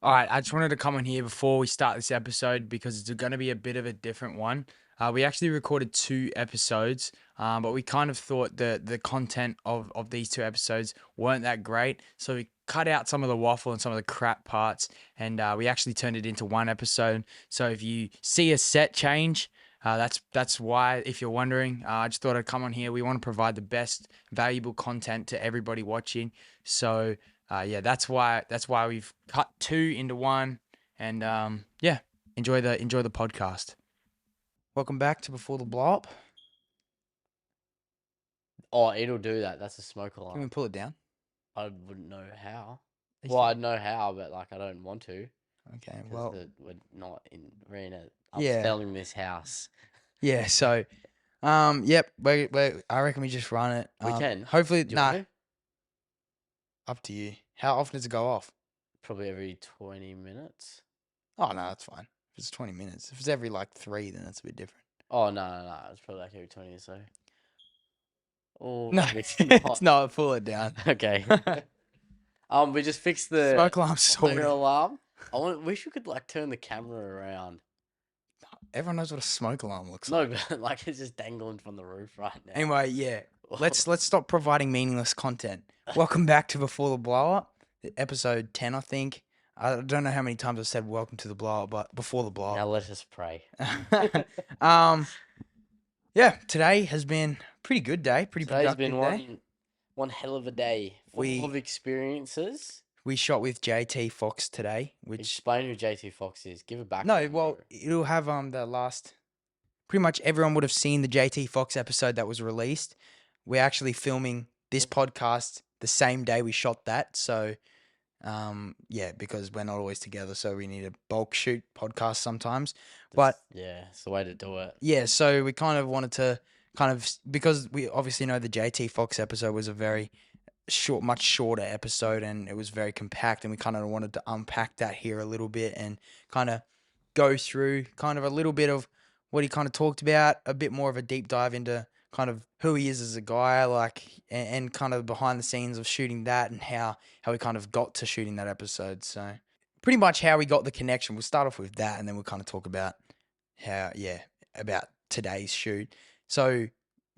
All right, I just wanted to come on here before we start this episode because it's going to be a bit of a different one. We actually recorded 2 episodes, but we kind of thought the content of these 2 episodes weren't that great. So we cut out some of the waffle and some of the crap parts, and we actually turned it into 1 episode. So if you see a set change, that's why, if you're wondering. I just thought I'd come on here. We want to provide the best valuable content to everybody watching. So yeah, that's why we've cut 2 into 1, and yeah, enjoy the podcast. Welcome back to Before the Blow Up. Oh, it'll do that. That's a smoke Can we alarm. pull it down? I wouldn't know how. You Well, think? I'd know how, but I don't want to Okay, because well, we're in a yeah, upselling this house. yeah. So, yep. I reckon we just run it. We can. Hopefully, Do you nah. want to? Up to you. How often does it go off? Probably every 20 minutes. Oh no, that's fine. If it's 20 minutes. If it's every like 3, then that's a bit different. Oh no! It's probably like every 20 minutes. So. Oh, No, it's it's not. not. Pull it down. Okay. We just fixed the Smoke alarm fire sorted. alarm. Wish we could like turn the camera around. Everyone knows what a smoke alarm looks No, like. but like it's just dangling from the roof right now. Anyway, yeah. Let's stop providing meaningless content. Welcome back to Before the Blow Up, episode 10, I think. I don't know how many times I've said welcome to the blow up, but before the blow Now up. let us pray. Yeah, today has been a pretty good day, pretty Today's productive been day. one hell of a day, full of experiences. We shot with JT Fox today, which Explain who JT Fox is. Give it back. no, well, it'll have the last. Pretty much everyone would have seen the JT Fox episode that was released. We're actually filming this podcast the same day we shot that, so yeah, because we're not always together, so we need a bulk shoot podcast sometimes. But yeah, it's the way to do it. yeah, so we kind of wanted to because we obviously know the JT Fox episode was a very short, much shorter episode, and it was very compact, and we kind of wanted to unpack that here a little bit and kind of go through kind of a little bit of what he kind of talked about, a bit more of a deep dive into kind of who he is as a guy, like, and kind of behind the scenes of shooting that and how he kind of got to shooting that episode. So pretty much how we got the connection. We'll start off with that, and then we'll kind of talk about about today's shoot. So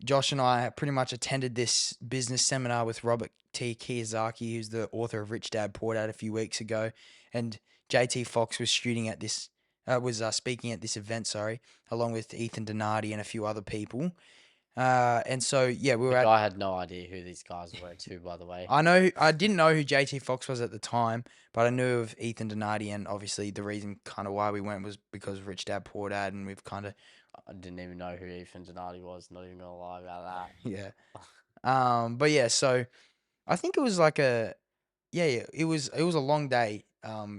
Josh and I pretty much attended this business seminar with Robert T. Kiyosaki, who's the author of Rich Dad Poor Dad, a few weeks ago, and JT Fox was shooting at this, speaking at this event, sorry, along with Ethan Donati and a few other people. And so yeah, we were I had no idea who these guys were too, by the way. I didn't know who JT Fox was at the time, but I knew of Ethan Donati, and obviously the reason kind of why we went was because of Rich Dad Poor Dad, and we've kind of I didn't even know who Ethan Donati was. Not even gonna lie about that. yeah. But yeah, so I think it was like it was a long day.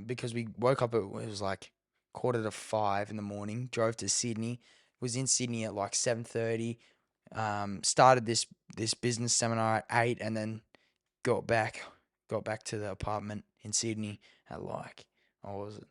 Because we woke up it was like 4:45 in the morning, drove to Sydney, was in Sydney at like 7:30. Started this business seminar at 8, and then got back to the apartment in Sydney at like, what was it?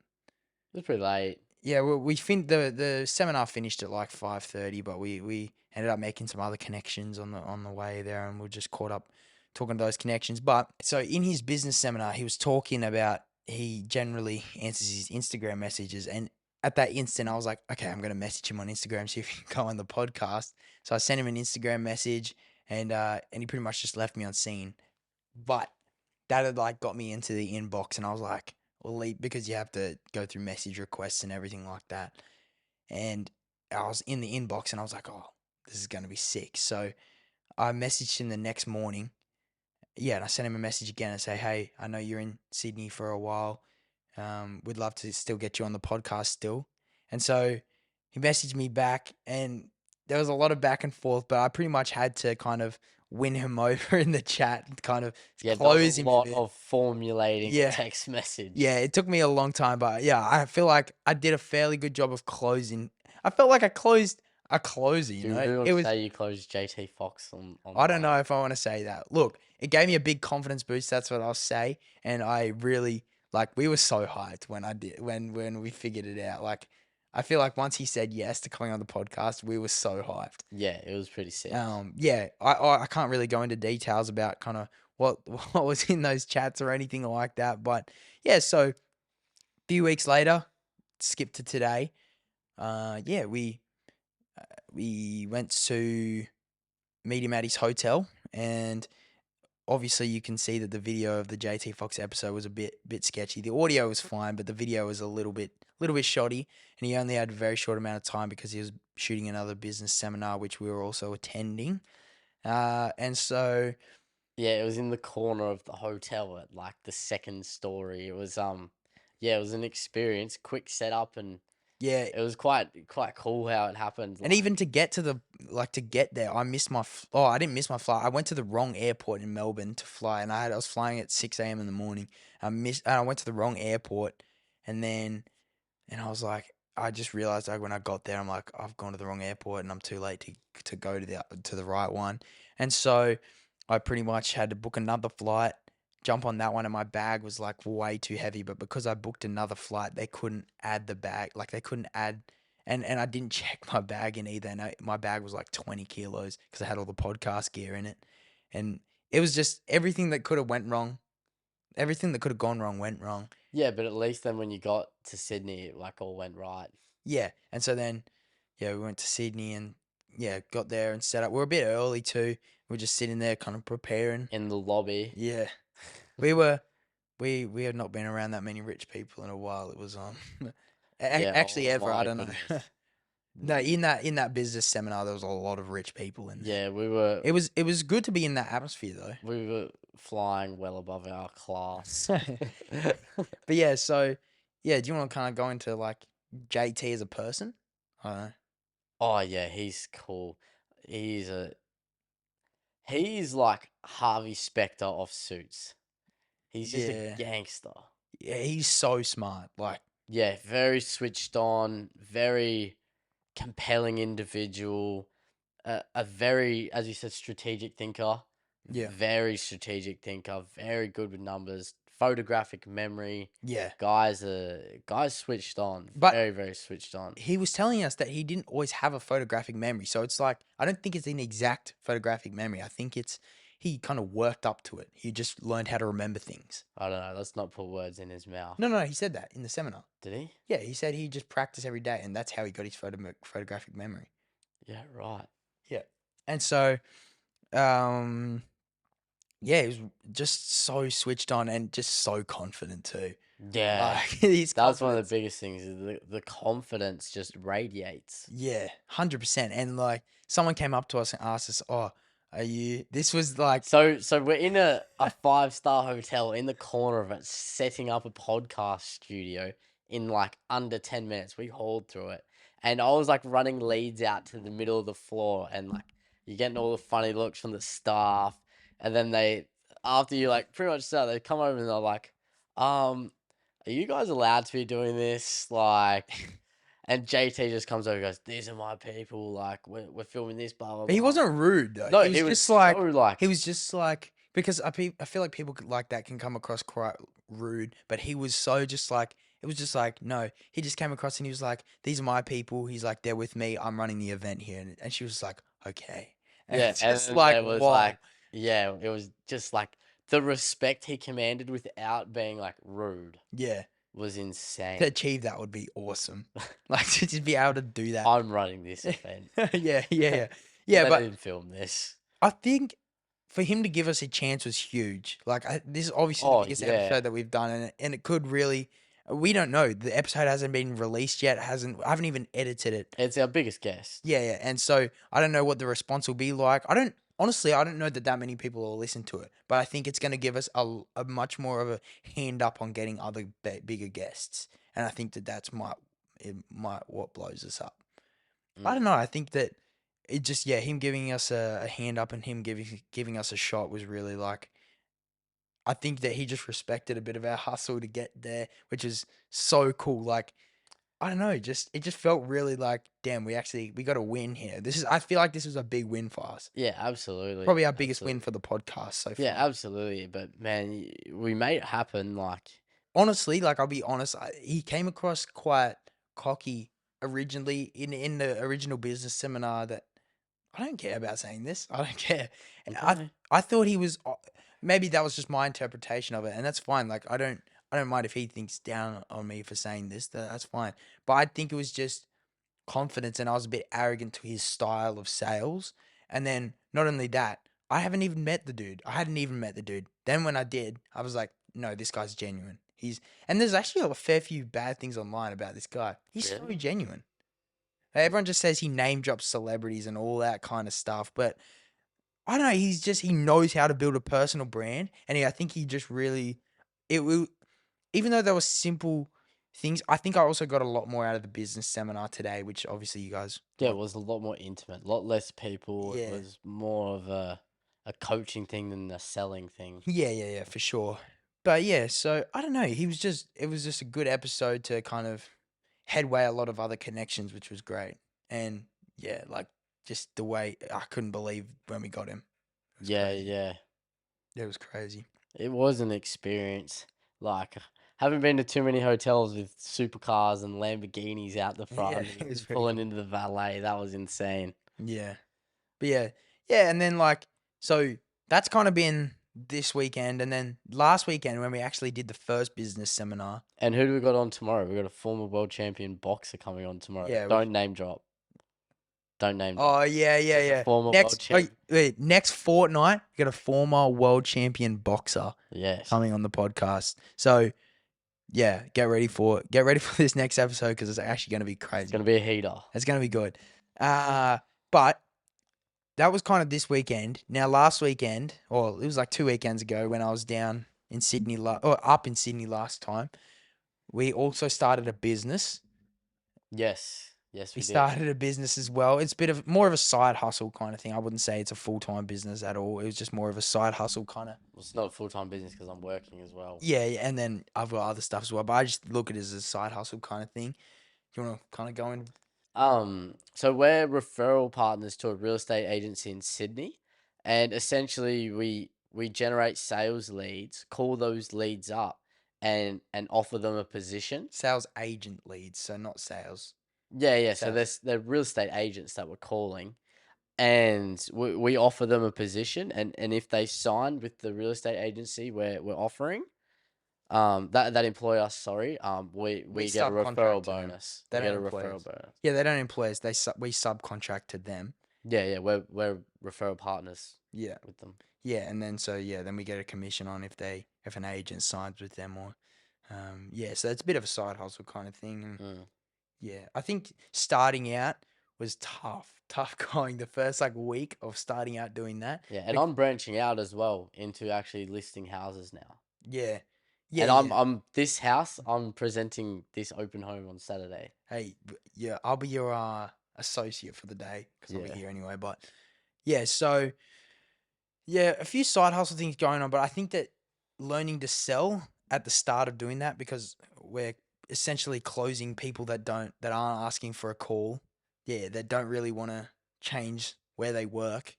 It was pretty late. Yeah, the seminar finished at like 5:30, but we ended up making some other connections on the way there, and we just caught up talking to those connections. But so in his business seminar, he was talking about he generally answers his Instagram messages, and at that instant, I was like, okay, I'm gonna message him on Instagram, see if he can go on the podcast. So I sent him an Instagram message, and he pretty much just left me on scene. But that had like got me into the inbox, and I was like, well, because you have to go through message requests and everything like that. And I was in the inbox, and I was like, oh, this is gonna be sick. So I messaged him the next morning. Yeah, and I sent him a message again and say, hey, I know you're in Sydney for a while. We'd love to still get you on the podcast still. And so he messaged me back, and there was a lot of back and forth, but I pretty much had to kind of win him over in the chat and kind of close him a a lot bit. of formulating Yeah. a text message. Yeah, it took me a long time, but yeah, I feel like I did a fairly good job of closing. I felt like I closed a closer, you Dude, know? who It would was say you closed JT Fox on I don't know if I want to say that. Look, it gave me a big confidence boost, that's what I'll say, and I really like we were so hyped when we figured it out. Like I feel like once he said yes to coming on the podcast, we were so hyped. Yeah, it was pretty sick. Yeah, I can't really go into details about kind of what was in those chats or anything like that, but yeah, so few weeks later, skip to today. Yeah, we went to meet him at his hotel, and obviously you can see that the video of the JT Fox episode was a bit sketchy. The audio was fine, but the video was a little bit shoddy, and he only had a very short amount of time because he was shooting another business seminar which we were also attending. And so Yeah, it was in the corner of the hotel at like the second story. It was yeah, it was an experience, quick setup, and yeah, it was quite cool how it happened. and even to get to to get there, I missed my I didn't miss my flight. I went to the wrong airport in Melbourne to fly, and I was flying at 6 a.m. in the morning. I went to the wrong airport, and then and I was like, I just realized like when I got there, I'm like, I've gone to the wrong airport and I'm too late to go to the right one. And so I pretty much had to book another flight, jump on that one, and my bag was like way too heavy. But because I booked another flight, they couldn't add the bag. Like they couldn't add, and I didn't check my bag in either. And my bag was like 20 kilos because I had all the podcast gear in it, and it was just everything that could have went wrong. Everything that could have gone wrong went wrong. yeah, but at least then when you got to Sydney, it like all went right. Yeah, and so then, yeah, we went to Sydney and yeah, got there and set up. We were a bit early too. We were just sitting there, kind of preparing. In the lobby. Yeah, we were. We had not been around that many rich people in a while. It was Yeah, actually oh ever. I my don't know. goodness. No, in that business seminar, there was a lot of rich people in there. Yeah, we were It was good to be in that atmosphere though. flying well above our class. But yeah, so yeah, do you want to kind of go into like JT as a person? I don't know. Oh yeah, he's cool. He's like Harvey Specter of Suits. He's just a Yeah, gangster. yeah, he's so smart. Like. Yeah, very switched on, very compelling individual, a very, as you said, strategic thinker. Yeah. Very strategic thinker, very good with numbers, photographic memory. Yeah. Guys switched on, But very, very switched on. he was telling us that he didn't always have a photographic memory. So it's like, I don't think it's an exact photographic memory. I think he kind of worked up to it. He just learned how to remember things. I don't know, let's not put words in his mouth. No, he said that in the seminar. Did he? Yeah, he said he just practiced every day and that's how he got his photographic memory. Yeah, right. Yeah. And so, yeah, he was just so switched on and just so confident too. Yeah. His That's one of confidence. the biggest things is the confidence just radiates. Yeah, 100%. And like someone came up to us and asked us, "Oh, are you?" This was like, So we're in a 5-star hotel in the corner of it, setting up a podcast studio in like under 10 minutes. We hauled through it. And I was like running leads out to the middle of the floor and like you're getting all the funny looks from the staff. And then after you like pretty much start, they come over and they're like, are you guys allowed to be doing this? Like, and JT just comes over and goes, "These are my people. Like, we're filming this, blah, blah, but he blah." wasn't rude though. No, He was it was just like, so like, he was just like, because I feel like people like that can come across quite rude, but he was so just like, it was just like, no, he just came across and he was like, "These are my people." He's like, "They're with me. I'm running the event here." And she was like, "Okay." And yeah, it's and just like, it was wow. like, yeah, it was just like the respect he commanded without being like rude Yeah. was To insane. achieve that would be awesome. Like to just be able to do that. I'm running this event. Yeah. Yeah, Let but him film this. I think for him to give us a chance was huge. Like this is obviously the Oh biggest yeah, episode that we've done, and it could really. We don't know. The episode hasn't been released yet. I haven't even edited it. it's our biggest guest. Yeah. And so I don't know what the response will be like. I don't know that many people will listen to it, but I think it's going to give us a much more of a hand up on getting other bigger guests, and I think that's might what blows us up. I don't know. I think that it just him giving us a hand up and him giving us a shot was really like. I think that he just respected a bit of our hustle to get there, which is so cool. Like I don't know, it just felt really like, damn, we got a win here. I feel like this was a big win for us. Yeah, absolutely. Probably our biggest Absolutely. win for the podcast so far. Yeah, absolutely. But man, we made it happen. Like, Honestly, like I'll be honest, he came across quite cocky originally in the original business seminar. That I don't care about saying this. I don't care. And okay. I thought he was maybe that was just my interpretation of it, and that's fine. Like I don't I don't mind if he thinks down on me for saying this. That's fine. But I think it was just confidence, and I was a bit arrogant to his style of sales. And then not only that, I haven't even met the dude. I hadn't even met the dude. Then when I did, I was like, no, this guy's genuine. And there's actually a fair few bad things online about this guy. He's so Really? genuine. Everyone just says he name drops celebrities and all that kind of stuff, but I don't know. He knows how to build a personal brand, and I think he just really it will. Even though there were simple things, I think I also got a lot more out of the business seminar today, which obviously you guys Yeah, it want. was a lot more intimate, a lot less people. It Yeah, was more of a coaching thing than a selling thing. yeah, for sure. But yeah, so I don't know. It was just a good episode to kind of headway a lot of other connections, which was great. And yeah, like just the way I couldn't believe when we got him. It was Yeah, crazy. yeah. It was crazy. It was an experience. Like, haven't been to too many hotels with supercars and Lamborghinis out the Yeah, front it was and pretty pulling cool. into the valet. That was insane. Yeah. But yeah, and then like so that's kind of been this weekend, and then last weekend when we actually did the first business seminar. And who do we got on tomorrow? We got a former world champion boxer coming on tomorrow. Yeah, Don't name drop. Don't name drop. oh Just a yeah. former world champion. Next fortnight, we got a former world champion boxer Yes. coming on the podcast. So yeah, get ready for this next episode because it's actually going to be It's crazy. gonna be a heater. It's going to be good. But that was kind of this weekend. Now, last weekend, or it was like 2 weekends ago when I was down in Sydney, or up in Sydney last time, we also started a business. Yes. Yes, We we did. started a business as well. It's a bit of more of a side hustle kind of thing. I wouldn't say it's a full time business at all. It was just more of a side hustle kind of. Well, it's not a full-time business because I'm working as well. Yeah, and then I've got other stuff as well, but I just look at it as a side hustle kind of thing. You want to kind of go in? So we're referral partners to a real estate agency in Sydney, and essentially we generate sales leads, call those leads up, and offer them a position. Sales agent leads, so not sales. Yeah, yeah. So Sales. they're real estate agents that we're calling, and we offer them a position, and if they sign with the real estate agency we're offering, that employ us, sorry, We we get a subcontract referral to them. bonus. They We get don't a employ referral us. bonus. Yeah, they don't employ us. We subcontract to them. Yeah, yeah, we're referral partners Yeah, with them. yeah, and then then we get a commission on if an agent signs with them or, yeah. So it's a bit of a side hustle kind of thing. And Mm. yeah, I think starting out was tough going the first like week of starting out doing that. Yeah, and Bec- I'm branching out as well into actually listing houses now. yeah, And yeah. I'm this house, I'm presenting this open home on Saturday. Hey, yeah, I'll be your associate for the day because I'll be Yeah. here anyway. But yeah, so yeah, a few side hustle things going on, but I think that learning to sell at the start of doing that because we're essentially closing people that aren't asking for a call. Yeah, that don't really want to change where they work.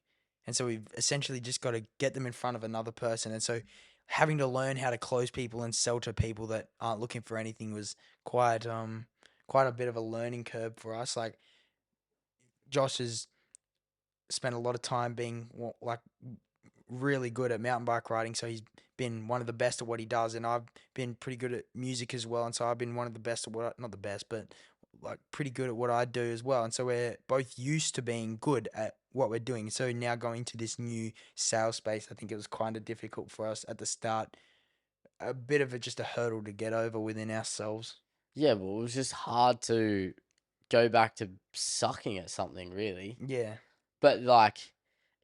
And so we've essentially just got to get them in front of another person. And so having to learn how to close people and sell to people that aren't looking for anything was quite a bit of a learning curve for us. Like Josh has spent a lot of time being like really good at mountain bike riding, so he's been one of the best at what he does, and I've been pretty good at music as well, and so I've been one of the best at not the best, but like pretty good at what I do as well, and so we're both used to being good at what we're doing. So now going to this new sales space, I think it was kind of difficult for us at the start, a bit of just a hurdle to get over within ourselves. Yeah, well, it was just hard to go back to sucking at something, really. Yeah, But like,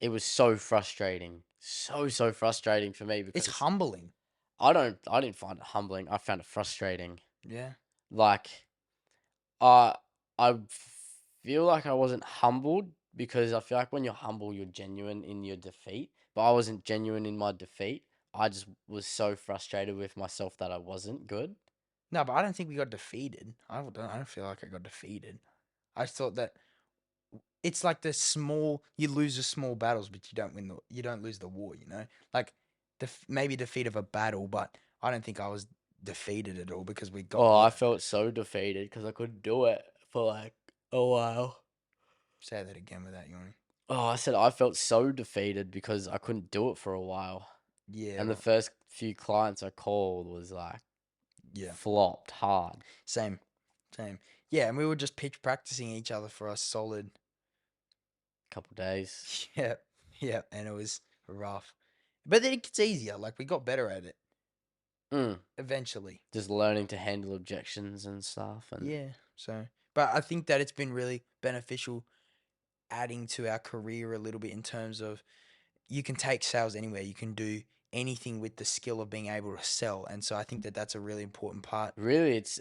it was so frustrating, so frustrating for me it's because humbling. I didn't find it humbling. I found it frustrating. Yeah, Like, I feel like I wasn't humbled because I feel like when you're humble, you're genuine in your defeat. But I wasn't genuine in my defeat. I just was so frustrated with myself that I wasn't good. no, but I don't think we got defeated. I don't feel like I got defeated. I thought that it's like you lose the small battles, but you don't lose the war. Like maybe defeat of a battle, but I don't think I was defeated at all because we got Oh, the. I felt so defeated because I couldn't do it for like a while. Say that again without yawning. Oh, I said I felt so defeated because I couldn't do it for a while. Yeah, And the right. first few clients I called was like Yeah. flopped hard. Same. Yeah, and we were just pitch practicing each other for a solid. Couple days. Yeah, yeah, and it was rough, but then it gets easier. Like we got better at it Mm. eventually. Just learning to handle objections and stuff. And Yeah. So, but I think that it's been really beneficial adding to our career a little bit in terms of you can take sales anywhere. You can do anything with the skill of being able to sell, and so I think that that's a really important part. really, it's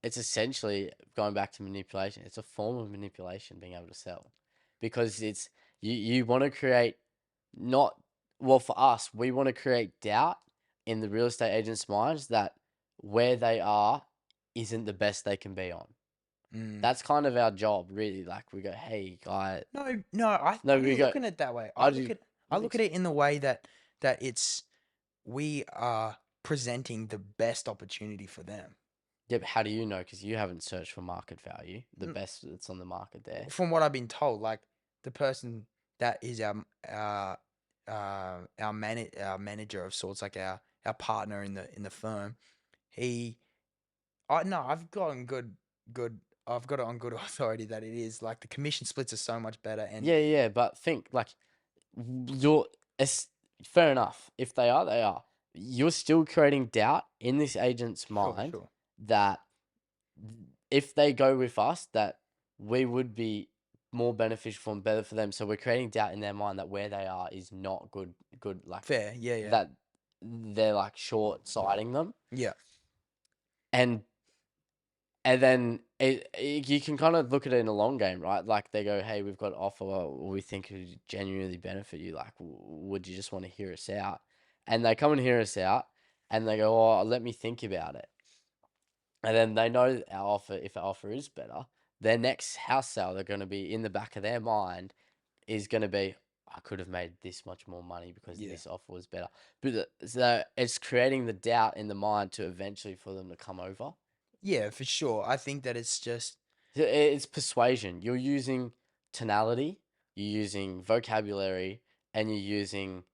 essentially going back to manipulation. It's a form of manipulation being able to sell, because it's you want to create not well for us. We want to create doubt in the real estate agents' minds that where they are isn't the best they can be on. Mm. That's kind of our job, really. Like we go, hey, guy. No, I No, we don't go. look at it that way. I do. I look at it in the way that it's we are presenting the best opportunity for them. Yeah, but how do you know? Because you haven't searched for market value, the Mm. best that's on the market there. From what I've been told, like the person that is our manager of sorts, like our partner in the firm, he I no, I've got on good I've got it on good authority that it is like the commission splits are so much better and Yeah, yeah, but think like you're. It's fair enough. If they are, they are. You're still creating doubt in this agent's mind sure. that if they go with us, that we would be more beneficial and better for them. So we're creating doubt in their mind that where they are is not good. Good, like Fair, yeah. that they're like short sighting them, Yeah. and then you can kind of look at it in a long game, right? Like they go, hey, we've got an offer we think could genuinely benefit you. Like, would you just want to hear us out? And they come and hear us out, and they go, oh, let me think about it. And then they know our offer, if our offer is better, their next house sale, they're going to be in the back of their mind is going to be, I could have made this much more money because Yeah. this offer was better. But so it's creating the doubt in the mind to eventually for them to come over. Yeah, for sure. I think that it's just It's persuasion. You're using tonality, you're using vocabulary, and you're using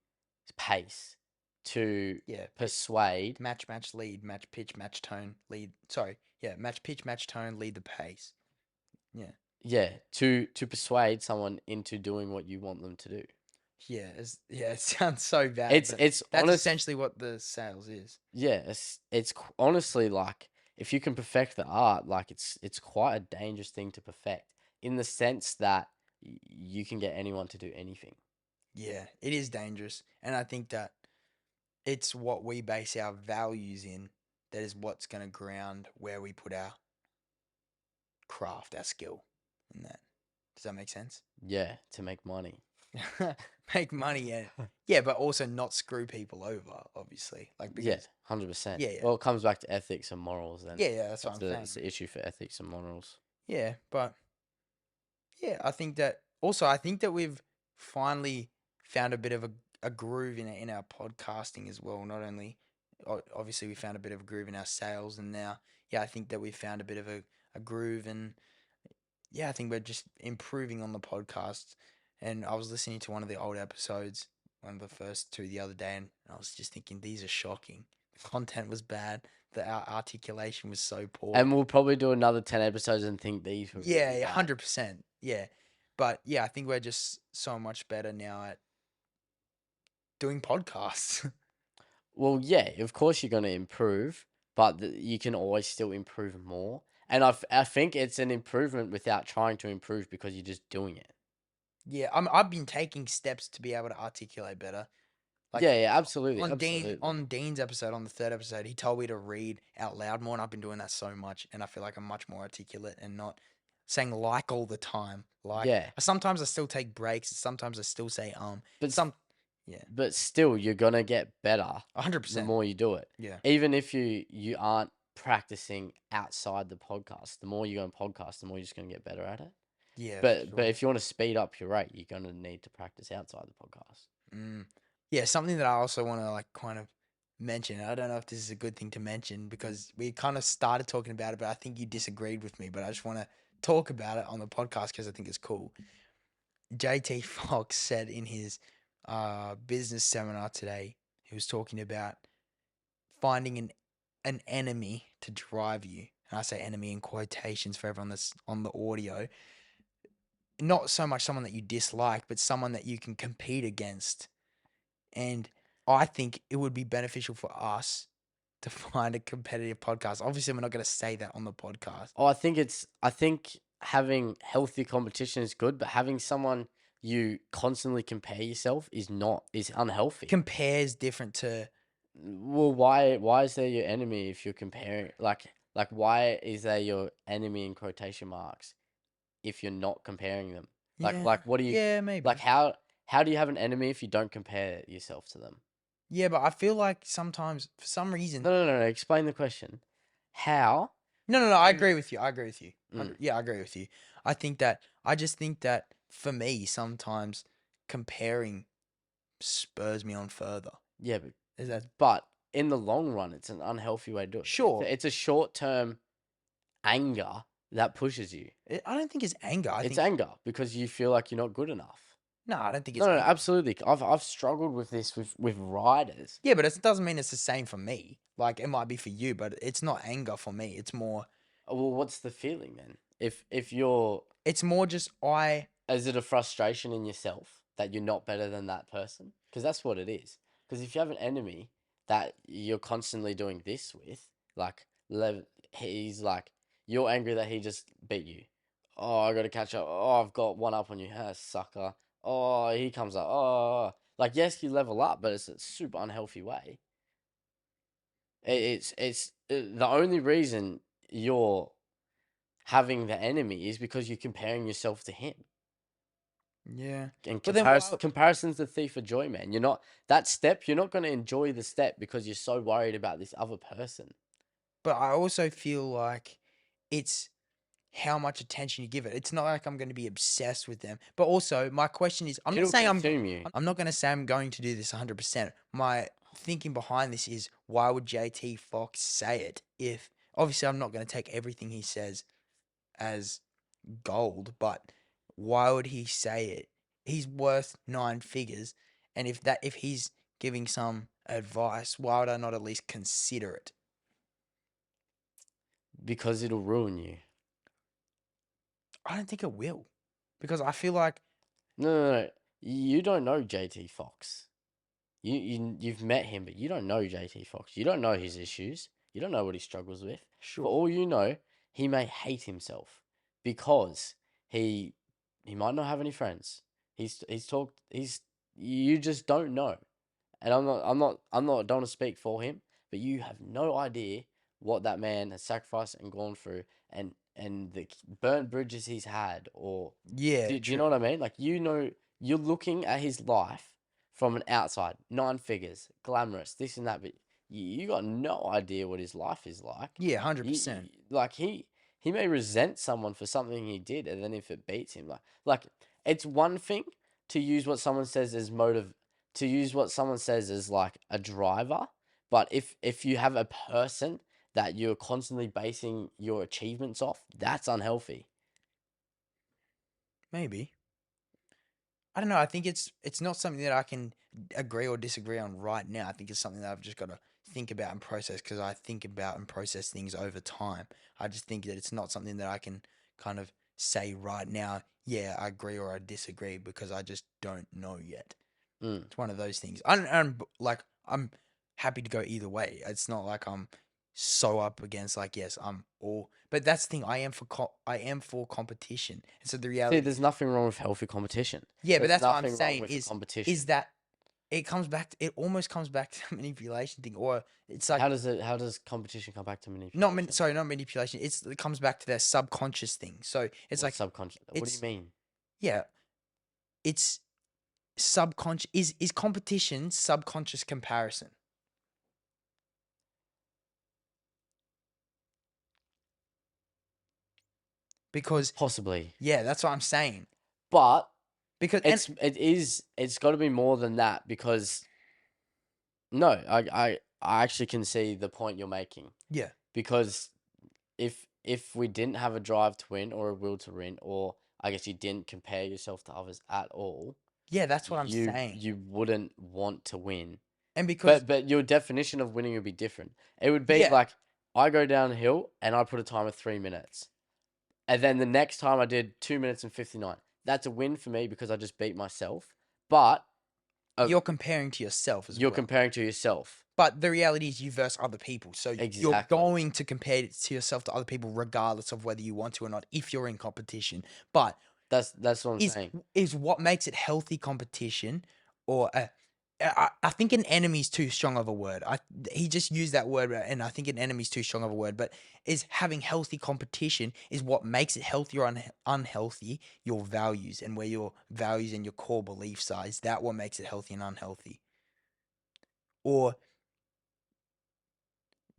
pace to yeah, persuade. match lead, match pitch, match tone, lead. Sorry. Yeah, match pitch, match tone, lead the pace. Yeah. Yeah, to persuade someone into doing what you want them to do. Yeah, it sounds so bad, but It's that's honest. essentially what the sales is. Yeah, honestly like if you can perfect the art, like it's quite a dangerous thing to perfect in the sense that you can get anyone to do anything. Yeah, it is dangerous, and I think that it's what we base our values in that is what's going to ground where we put our craft, our skill, in that. Does that make sense? Yeah, to make money. Make money, yeah, but also not screw people over, obviously. Like Yeah, because 100%. yeah, Well, it comes back to ethics and morals, then. yeah, that's what I'm saying. That's the issue for ethics and morals. Yeah, but yeah, I think that we've finally found a bit of a groove in our podcasting as well. Not only obviously we found a bit of a groove in our sales, and now yeah, I think that we've found a bit of a groove, and yeah, I think we're just improving on the podcast. And I was listening to one of the old episodes, one of the first two the other day, and I was just thinking these are shocking. The content was bad. Our articulation was so poor. And we'll probably do another 10 episodes and think these were really Yeah, bad. 100%. Yeah. But yeah, I think we're just so much better now at doing podcasts. Well, yeah, of course you're going to improve, but you can always still improve more. And I think it's an improvement without trying to improve because you're just doing it. Yeah, I've been taking steps to be able to articulate better. Like Yeah, yeah, absolutely, on absolutely. Dean's episode, on the third episode, he told me to read out loud more, and I've been doing that so much, and I feel like I'm much more articulate and not saying like all the time. Like Yeah, sometimes I still take breaks, sometimes I still say but some yeah, but still you're going to get better the 100%. more you do it. Yeah. Even if you aren't practicing outside the podcast, the more you go and podcast, the more you're just going to get better at it. Yeah, for But sure. if you want to speed up your rate, you're going to need to practice outside the podcast. Yeah, something that I also want to like kind of mention. I don't know if this is a good thing to mention because we kind of started talking about it, but I think you disagreed with me. But I just want to talk about it on the podcast because I think it's cool. JT Fox said in his business seminar today, he was talking about finding an enemy to drive you, and I say enemy in quotations for everyone that's on the audio, not so much someone that you dislike, but someone that you can compete against. And I think it would be beneficial for us to find a competitive podcast. Obviously, we're not going to say that on the podcast. Oh, I think having healthy competition is good, but having someone you constantly compare yourself is unhealthy. Compares different to, Well, why is there your enemy if you're comparing like why is there your enemy in quotation marks if you're not comparing them? yeah, Like what do you yeah, like maybe. how do you have an enemy if you don't compare yourself to them? Yeah, but I feel like sometimes, for some reason, No. Explain the question. How no, I can agree with you. I agree with you. mm, Yeah, I agree with you. I just think that for me, sometimes comparing spurs me on further. yeah, Is that but in the long run, it's an unhealthy way to do it. sure? It's a short term anger that pushes you. I don't think it's anger. I It's think anger because you feel like you're not good enough. no, I don't think it's No, anger. absolutely. I've struggled with this with riders. Yeah, but it doesn't mean it's the same for me. Like it might be for you, but it's not anger for me. Well, what's the feeling then? If you're, It's more just is it a frustration in yourself that you're not better than that person? Because that's what it is. Because if you have an enemy that you're constantly doing this with, like he's like you're angry that he just beat you. Oh, I got to catch up. Oh, I've got one up on you, sucker. Oh, he comes up. Oh, like yes, you level up, but it's a super unhealthy way. The only reason you're having the enemy is because you're comparing yourself to him. yeah. And But then why? comparison's the thief of joy, man. You're not that step. You're not going to enjoy the step because you're so worried about this other person. But I also feel like it's how much attention you give it. It's not like I'm going to be obsessed with them. But also, my question is, I'm not It'll saying consume you I'm not going to say I'm going to do this 100%. My thinking behind this is why would JT Fox say it if obviously I'm not going to take everything he says as gold, but why would he say it? He's worth nine figures, and if he's giving some advice, why would I not at least consider it? because it'll ruin you. I don't think it will, because I feel like No. You don't know JT Fox. You've met him, but you don't know JT Fox. You don't know his issues. You don't know what he struggles with. For sure, all you know, he may hate himself because he he might not have any friends. He's talked he's you just don't know. And I'm not don't want to speak for him, but you have no idea what that man has sacrificed and gone through and the burnt bridges he's had or yeah, do you true, know what I mean? Like you're looking at his life from an outside, nine figures, glamorous, this and that, but you got no idea what his life is like. yeah, 100%. Like he may resent someone for something he did, and then if it beats him, like it's one thing to use what someone says as to use what someone says as like a driver, but if you have a person that you're constantly basing your achievements off, that's unhealthy. Maybe. I don't know. I think it's not something that I can agree or disagree on right now. I think it's something that I've just got to think about and process because I think about and process things over time. I just think that it's not something that I can kind of say right now, yeah, I agree or I disagree because I just don't know yet. Mm. It's one of those things. Like I'm happy to go either way. It's not like I'm so up against like yes, I'm all. But that's the thing. I am for competition. And so the See, reality, there's nothing wrong with healthy competition. yeah, but There's that's what I'm nothing wrong saying with a is competition. that it almost comes back to the manipulation thing, or it's like How does competition come back to not manipulation? sorry, not manipulation. It comes back to their subconscious thing. So it's What like subconscious? What do you it's mean? yeah, it's subconscious. Is competition subconscious comparison? Because Possibly, yeah, that's what I'm saying. but Because it's got to be more than that because no, I actually can see the point you're making yeah, because if we didn't have a drive to win or a will to win or I guess you didn't compare yourself to others at all, yeah, that's what I'm saying. you wouldn't want to win And because But your definition of winning would be different. It would be yeah, like I go downhill and I put a time of 3 minutes, and then the next time I did 2 minutes and 59. That's a win for me because I just beat myself. But you're comparing to yourself as you're well. comparing to yourself. But the reality is you versus other people. So you're Exactly. going to compare it to yourself to other people regardless of whether you want to or not if you're in competition. But That's what I'm is saying. is what makes it healthy competition or I think an enemy's too strong of a word. He just used that word and I think an enemy's too strong of a word, but is having healthy competition is what makes it healthy or unhealthy, your values and where your values and your core beliefs are. Is that what makes it healthy and unhealthy? Or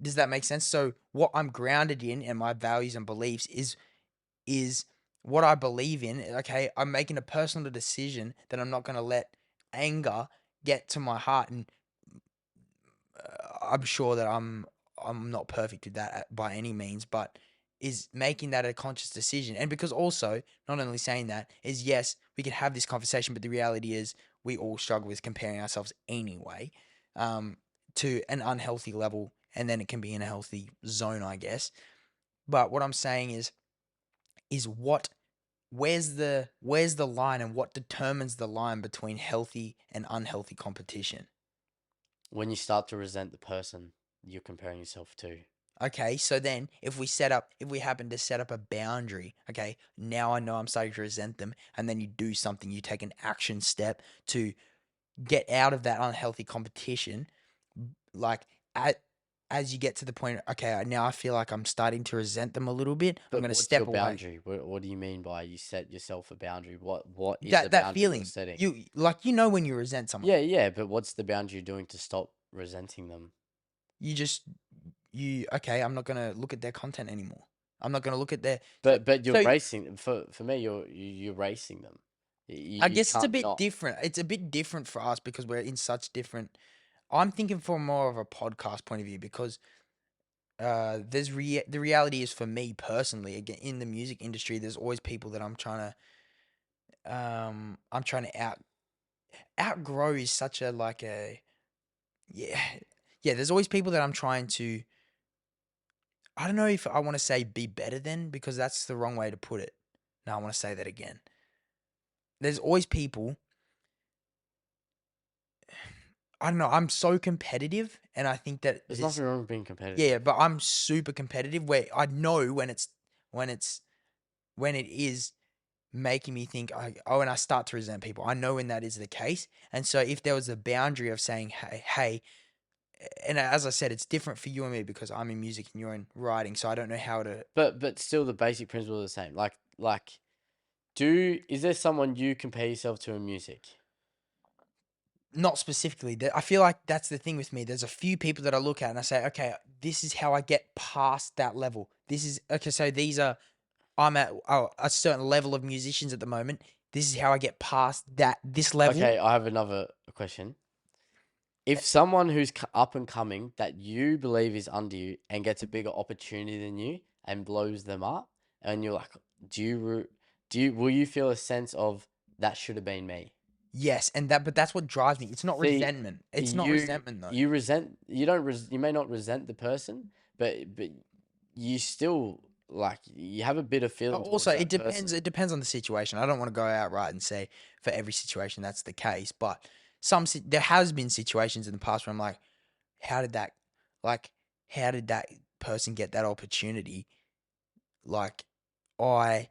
does that make sense? So what I'm grounded in and my values and beliefs is what I believe in. Okay, I'm making a personal decision that I'm not going to let anger get to my heart, and I'm sure that I'm not perfect with that by any means, but is making that a conscious decision. And because also, not only saying that is yes, we can have this conversation, but the reality is we all struggle with comparing ourselves anyway, um, to an unhealthy level, and then it can be in a healthy zone, I guess. But what I'm saying is what where's the line and what determines the line between healthy and unhealthy competition? When you start to resent the person you're comparing yourself to. Okay, so then if we happen to set up a boundary, okay, now I know I'm starting to resent them, and then you do something, you take an action step to get out of that unhealthy competition, like at, as you get to the point, okay, now I feel like I'm starting to resent them a little bit, I'm But gonna what's your step away. boundary? What do you mean by you set yourself a boundary? What is a That boundary you're feeling, setting? when you resent someone, Yeah, yeah, but what's the boundary you're doing to stop resenting them? you just okay, I'm not gonna look at their content anymore. I'm not gonna look at their But you're so racing for me. You're racing them. I You guess it's a can't bit not. different. It's a bit different for us because we're in such different. I'm thinking from more of a podcast point of view because the reality is for me personally again in the music industry there's always people that I'm trying to outgrow is such a like a yeah yeah there's always people that I'm trying to I don't know if I want to say be better than because that's the wrong way to put it. No, I want to say that again. There's always people. I don't know. I'm so competitive, and I think that There's this. nothing wrong with being competitive. Yeah, but I'm super competitive where I know when it's when it is making me think and I start to resent people. I know when that is the case. And so if there was a boundary of saying, hey, and as I said, it's different for you and me because I'm in music and you're in writing, so I don't know how to But still, the basic principle is the same. Is there someone you compare yourself to in music? not specifically. I feel like that's the thing with me. There's a few people that I look at and I say, okay, this is how I get past that level. This is okay. So these are I'm at a certain level of musicians at the moment. This is how I get past this level. Okay, I have another question. If someone who's up and coming that you believe is under you and gets a bigger opportunity than you and blows them up, and you're like, will you feel a sense of that should have been me? Yes, but that's what drives me. It's not See, resentment. It's not you resentment though. you resent you don't you may not resent the person, but you still like you have a bit of feeling Also, towards it that depends. person. It depends on the situation. I don't want to go outright and say for every situation that's the case, but there has been situations in the past where I'm like, how did that, like, how did that person get that opportunity? Like, I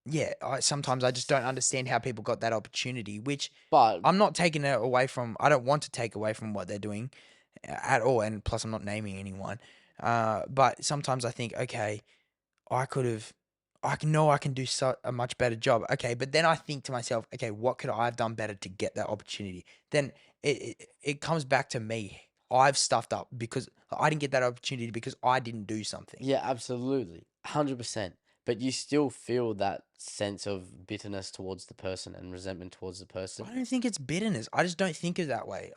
yeah, I sometimes I just don't understand how people got that opportunity, which But I'm not taking it away from. I don't want to take away from what they're doing at all, and plus I'm not naming anyone. But sometimes I think, okay, I could have, know I can do a much better job. Okay, but then I think to myself, okay, what could I have done better to get that opportunity? Then it comes back to me. I've stuffed up because I didn't get that opportunity because I didn't do something. yeah, absolutely, 100%. But you still feel that sense of bitterness towards the person and resentment towards the person. I don't think it's bitterness. I just don't think of that way.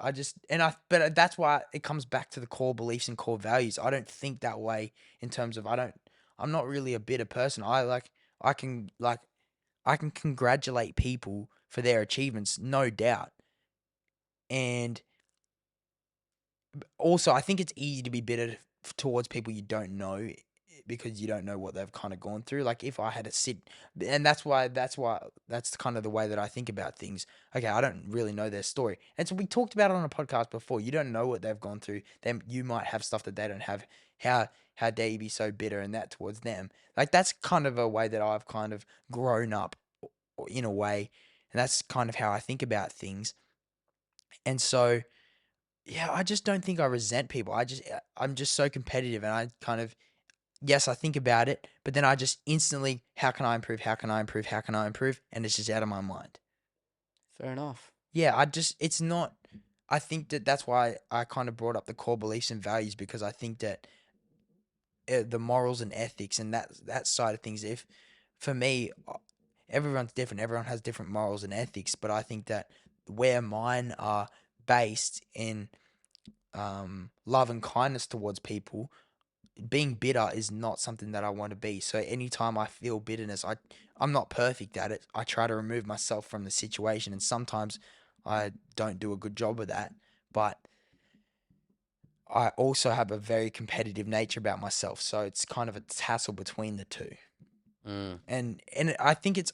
But that's why it comes back to the core beliefs and core values. I don't think that way in terms of I'm not really a bitter person. I can like, I can congratulate people for their achievements, no doubt. And also, I think it's easy to be bitter towards people you don't know because you don't know what they've kind of gone through. Like if I had to sit, and that's kind of the way that I think about things. Okay, I don't really know their story, and so we talked about it on a podcast before. You don't know what they've gone through. Then you might have stuff that they don't have. How dare you be so bitter and that towards them? Like that's kind of a way that I've kind of grown up in a way, and that's kind of how I think about things. And so yeah, I just don't think I resent people. I'm just so competitive, and I kind of yes, I think about it, but then I just instantly, how can I improve? How can I improve? How can I improve? And it's just out of my mind. Fair enough. Yeah, it's not. I think that that's why I kind of brought up the core beliefs and values because I think that the morals and ethics and that side of things. If for me, everyone's different. Everyone has different morals and ethics, but I think that where mine are based in love and kindness towards people, being bitter is not something that I want to be. So anytime I feel bitterness, I'm not perfect at it. I try to remove myself from the situation, and sometimes I don't do a good job of that. But I also have a very competitive nature about myself, so it's kind of a tussle between the two. Mm. And I think it's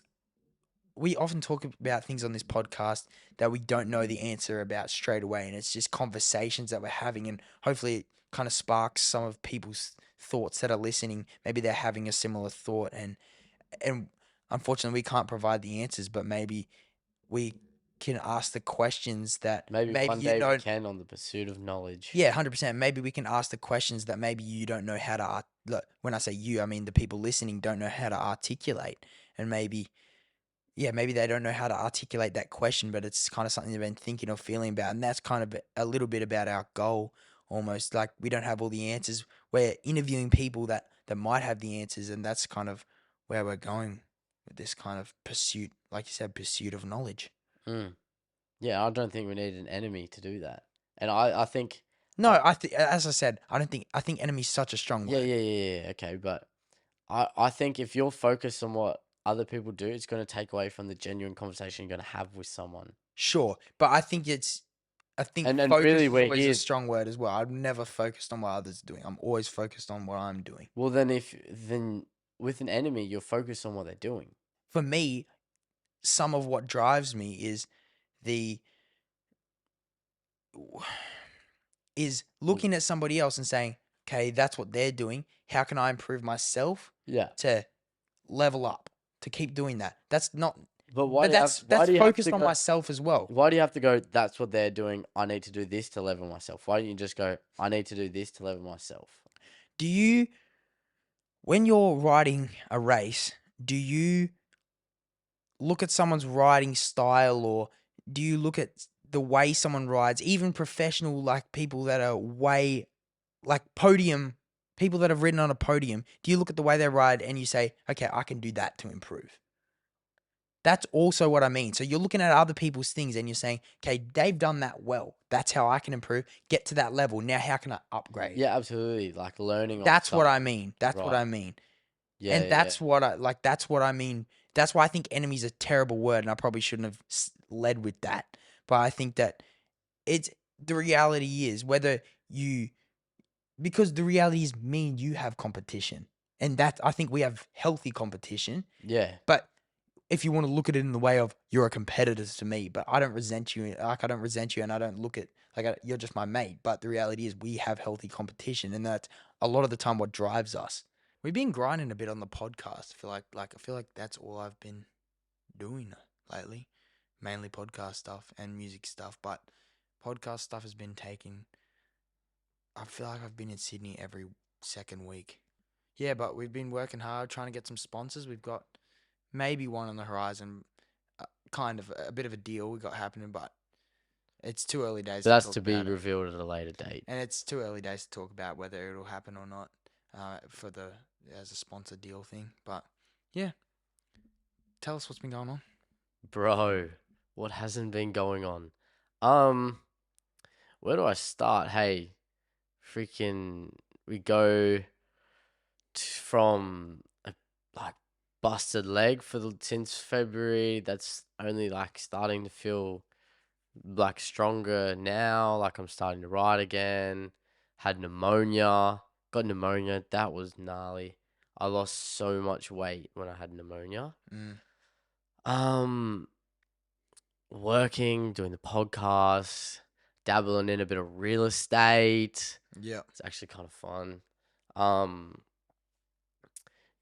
we often talk about things on this podcast that we don't know the answer about straight away, and it's just conversations that we're having, and hopefully it kind of sparks some of people's thoughts that are listening. Maybe they're having a similar thought, and unfortunately we can't provide the answers, but maybe we can ask the questions that Maybe maybe one you day we don't. can on the pursuit of knowledge. Yeah, 100%. Maybe we can ask the questions that maybe you don't know how to look, when I say you, I mean the people listening don't know how to articulate, and maybe yeah, maybe they don't know how to articulate that question, but it's kind of something they've been thinking or feeling about. And that's kind of a little bit about our goal almost. Like we don't have all the answers. We're interviewing people that might have the answers. And that's kind of where we're going with this kind of pursuit, like you said, pursuit of knowledge. Mm. Yeah, I don't think we need an enemy to do that. And I think, No, as I said, I think enemy is such a strong yeah, word. yeah, yeah, yeah, okay, but I think if you're focused on what other people do, it's going to take away from the genuine conversation you're going to have with someone. Sure. But I think And focus really, is we're always a here. strong word as well. I'm never focused on what others are doing. I'm always focused on what I'm doing. Well, then with an enemy, you're focused on what they're doing. For me, some of what drives me the is Well, looking at somebody else and saying, "Okay, that's what they're doing. How can I improve myself yeah, to level up, to keep doing that?" That's not but but why that's do you have to focused on go? myself as well. Why do you have to go? That's what they're doing. I need to do this to level myself. Why don't you just go? I need to do this to level myself. Do you when you're riding a race, do you look at someone's riding style, or do you look at the way someone rides, even professional like people that are way like podium people that have ridden on a podium, do you look at the way they ride and you say, okay, I can do that to improve? That's also what I mean. So you're looking at other people's things and you're saying, okay, they've done that well. That's how I can improve, get to that level. Now, how can I upgrade? Yeah, absolutely. Like learning off That's what some. I mean. That's what Right. I mean. Yeah, And yeah, yeah. that's what I like. That's what I mean. That's why I think enemy's a terrible word, and I probably shouldn't have led with that. But I think that it's the reality is whether you because the reality is me and you have competition, and that I think we have healthy competition. Yeah. But if you want to look at it in the way of you're a competitor to me, but I don't resent you, like I don't resent you, and I don't look at like you're just my mate. But the reality is we have healthy competition, and that's a lot of the time what drives us. We've been grinding a bit on the podcast. I feel like that's all I've been doing lately, mainly podcast stuff and music stuff. But podcast stuff has been taking. I feel like I've been in Sydney every second week. Yeah, but we've been working hard trying to get some sponsors. We've got maybe one on the horizon, kind of a bit of a deal we got happening, but it's too early days But to that's talk to be about it, revealed at a later date. and it's too early days to talk about whether it'll happen or not for the as a sponsor deal thing. But yeah, tell us what's been going on. Bro, what hasn't been going on? Um, where do I start? Hey, freaking, we go from a like busted leg for since February. That's only like starting to feel like stronger now. Like I'm starting to ride again. Had pneumonia. Got pneumonia. That was gnarly. I lost so much weight when I had pneumonia. Mm. Um, Working, doing the podcast, dabbling in a bit of real estate. Yeah. It's actually kind of fun. Um,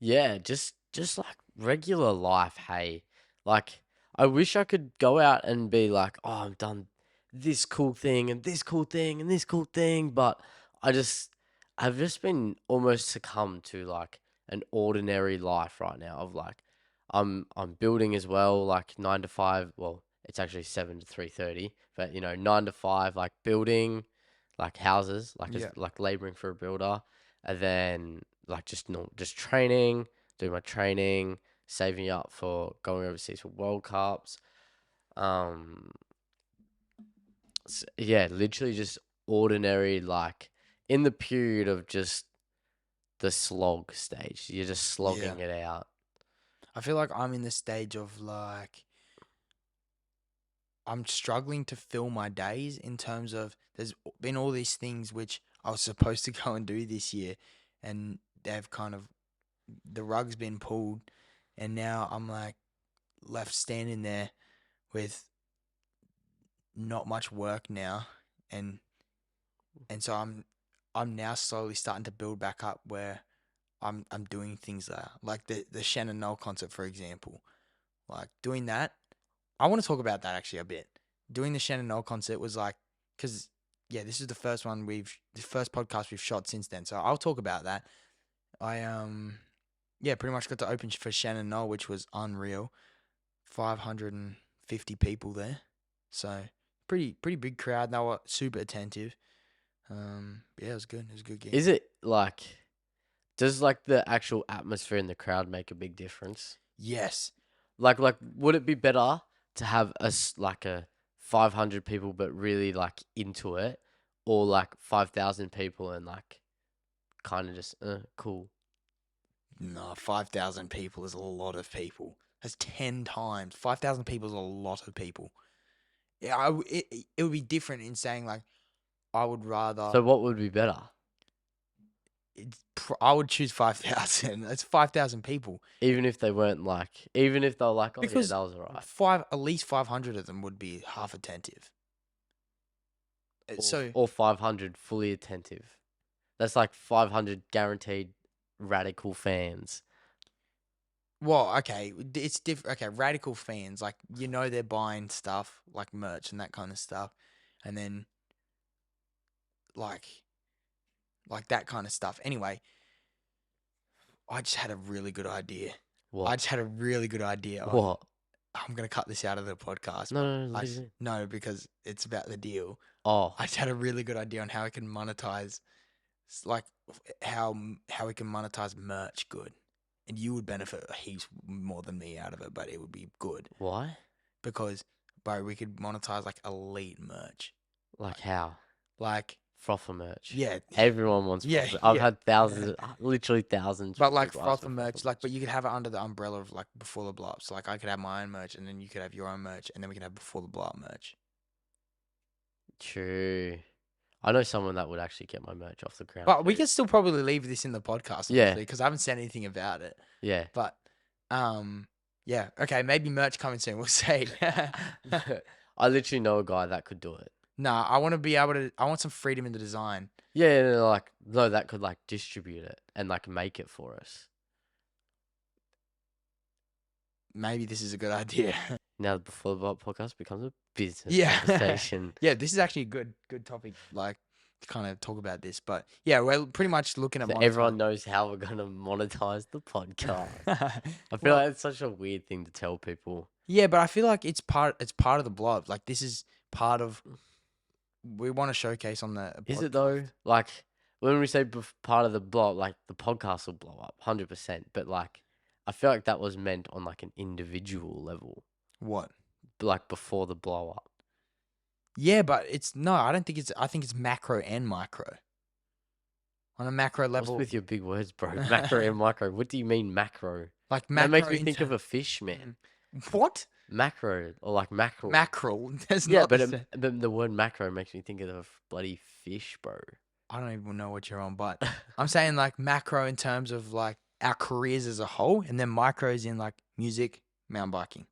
yeah, just like regular life, hey. Like I wish I could go out and be like, "Oh, I've done this cool thing and this cool thing and this cool thing," but I just I've just been almost succumbed to like an ordinary life right now of like I'm building as well, like 9 to 5, well, it's actually 7 to 3:30, but 9 to 5 like building like houses, like as Yeah. like laboring for a builder, and then like just no, just training, doing my training, saving up for going overseas for World Cups. Um, yeah, literally just ordinary, like in the period of just the slog stage. You're just Yeah. slogging it out. I feel like I'm in the stage of like I'm struggling to fill my days in terms of there's been all these things which I was supposed to go and do this year, and they've kind of the rug's been pulled, and now I'm like left standing there with not much work now, and so I'm now slowly starting to build back up where I'm doing things there, like the Shannon Noll concert, for example. Like doing that, I want to talk about that actually a bit. Doing the Shannon Noll concert was like, because yeah, this is the first podcast we've shot since then. So I'll talk about that. I yeah, pretty much got to open for Shannon Noll, which was unreal. 550 people there, so pretty big crowd. They were super attentive. Yeah, it was good. It was a good gig. Is it like, does like the actual atmosphere in the crowd make a big difference? Yes. Like, would it be better to have like a 500 people but really like into it, or like 5,000 people and like kind of just cool? No, 5,000 people is a lot of people. That's 10 times. 5,000 people is a lot of people. Yeah, it would be different in saying like I would rather. So what would be better? I would choose 5,000. That's 5,000 people Even if they weren't like, even if they're like, oh yeah, because that was alright. at least 500 of them would be half attentive. So, Or 500 fully attentive. That's like 500 guaranteed radical fans. well, okay, it's different. Okay, radical fans, like they're buying stuff like merch and that kind of stuff, and then like that kind of stuff. Anyway, I just had a really good idea. I What? just had a really good idea on. What? I'm gonna cut this out of the podcast. No, But no, no, leave it in. no, because it's about the deal. Oh, I just had a really good idea on how I can monetize, like how we can monetize merch good, and you would benefit heaps more than me out of it, but it would be good why? because, bro, we could monetize like elite merch, Like how? like Frotha merch. yeah, Everyone wants yeah, Frotha. I've yeah. had thousands, literally thousands But of like people ask Frotha for merch, Frotha like, merch. but you could have it under the umbrella of like Before the Blow Up. So like I could have my own merch, and then you could have your own merch, and then we could have Before the Blow Up merch. True. I know someone that would actually get my merch off the ground But we too. can still probably leave this in the podcast, Yeah. honestly, because I haven't said anything about it. Yeah. But, yeah, okay, maybe merch coming soon. We'll see. I literally know a guy that could do it. Nah, I want to be able to. I want some freedom in the design. Yeah, no, like no, that could like distribute it and like make it for us. Maybe this is a good idea. Now, before the podcast becomes a business Yeah. conversation. Yeah, this is actually a good topic. Like to kind of talk about this, but yeah, we're pretty much looking at So everyone knows how we're gonna monetize the podcast. I feel like it's such a weird thing to tell people. Yeah, but I feel like it's part of the blob. Like this is part of we want to showcase on the Is podcast. it though? Like when we say part of the blow, like the podcast will blow up, 100%. But like, I feel like that was meant on like an individual level, What? like before the blow up. Yeah, but it's no, I don't think it's I think it's macro and micro. On a macro What's level, with your big words, bro? Macro and micro. What do you mean macro? like That macro makes me in think of ter- a fish, man. What? Macro or like mackerel. Mackerel. That's Yeah, not but the same. but the word macro makes me think of a bloody fish, bro. I don't even know what you're on, but I'm saying like macro in terms of like our careers as a whole, and then micros in like music, mountain biking.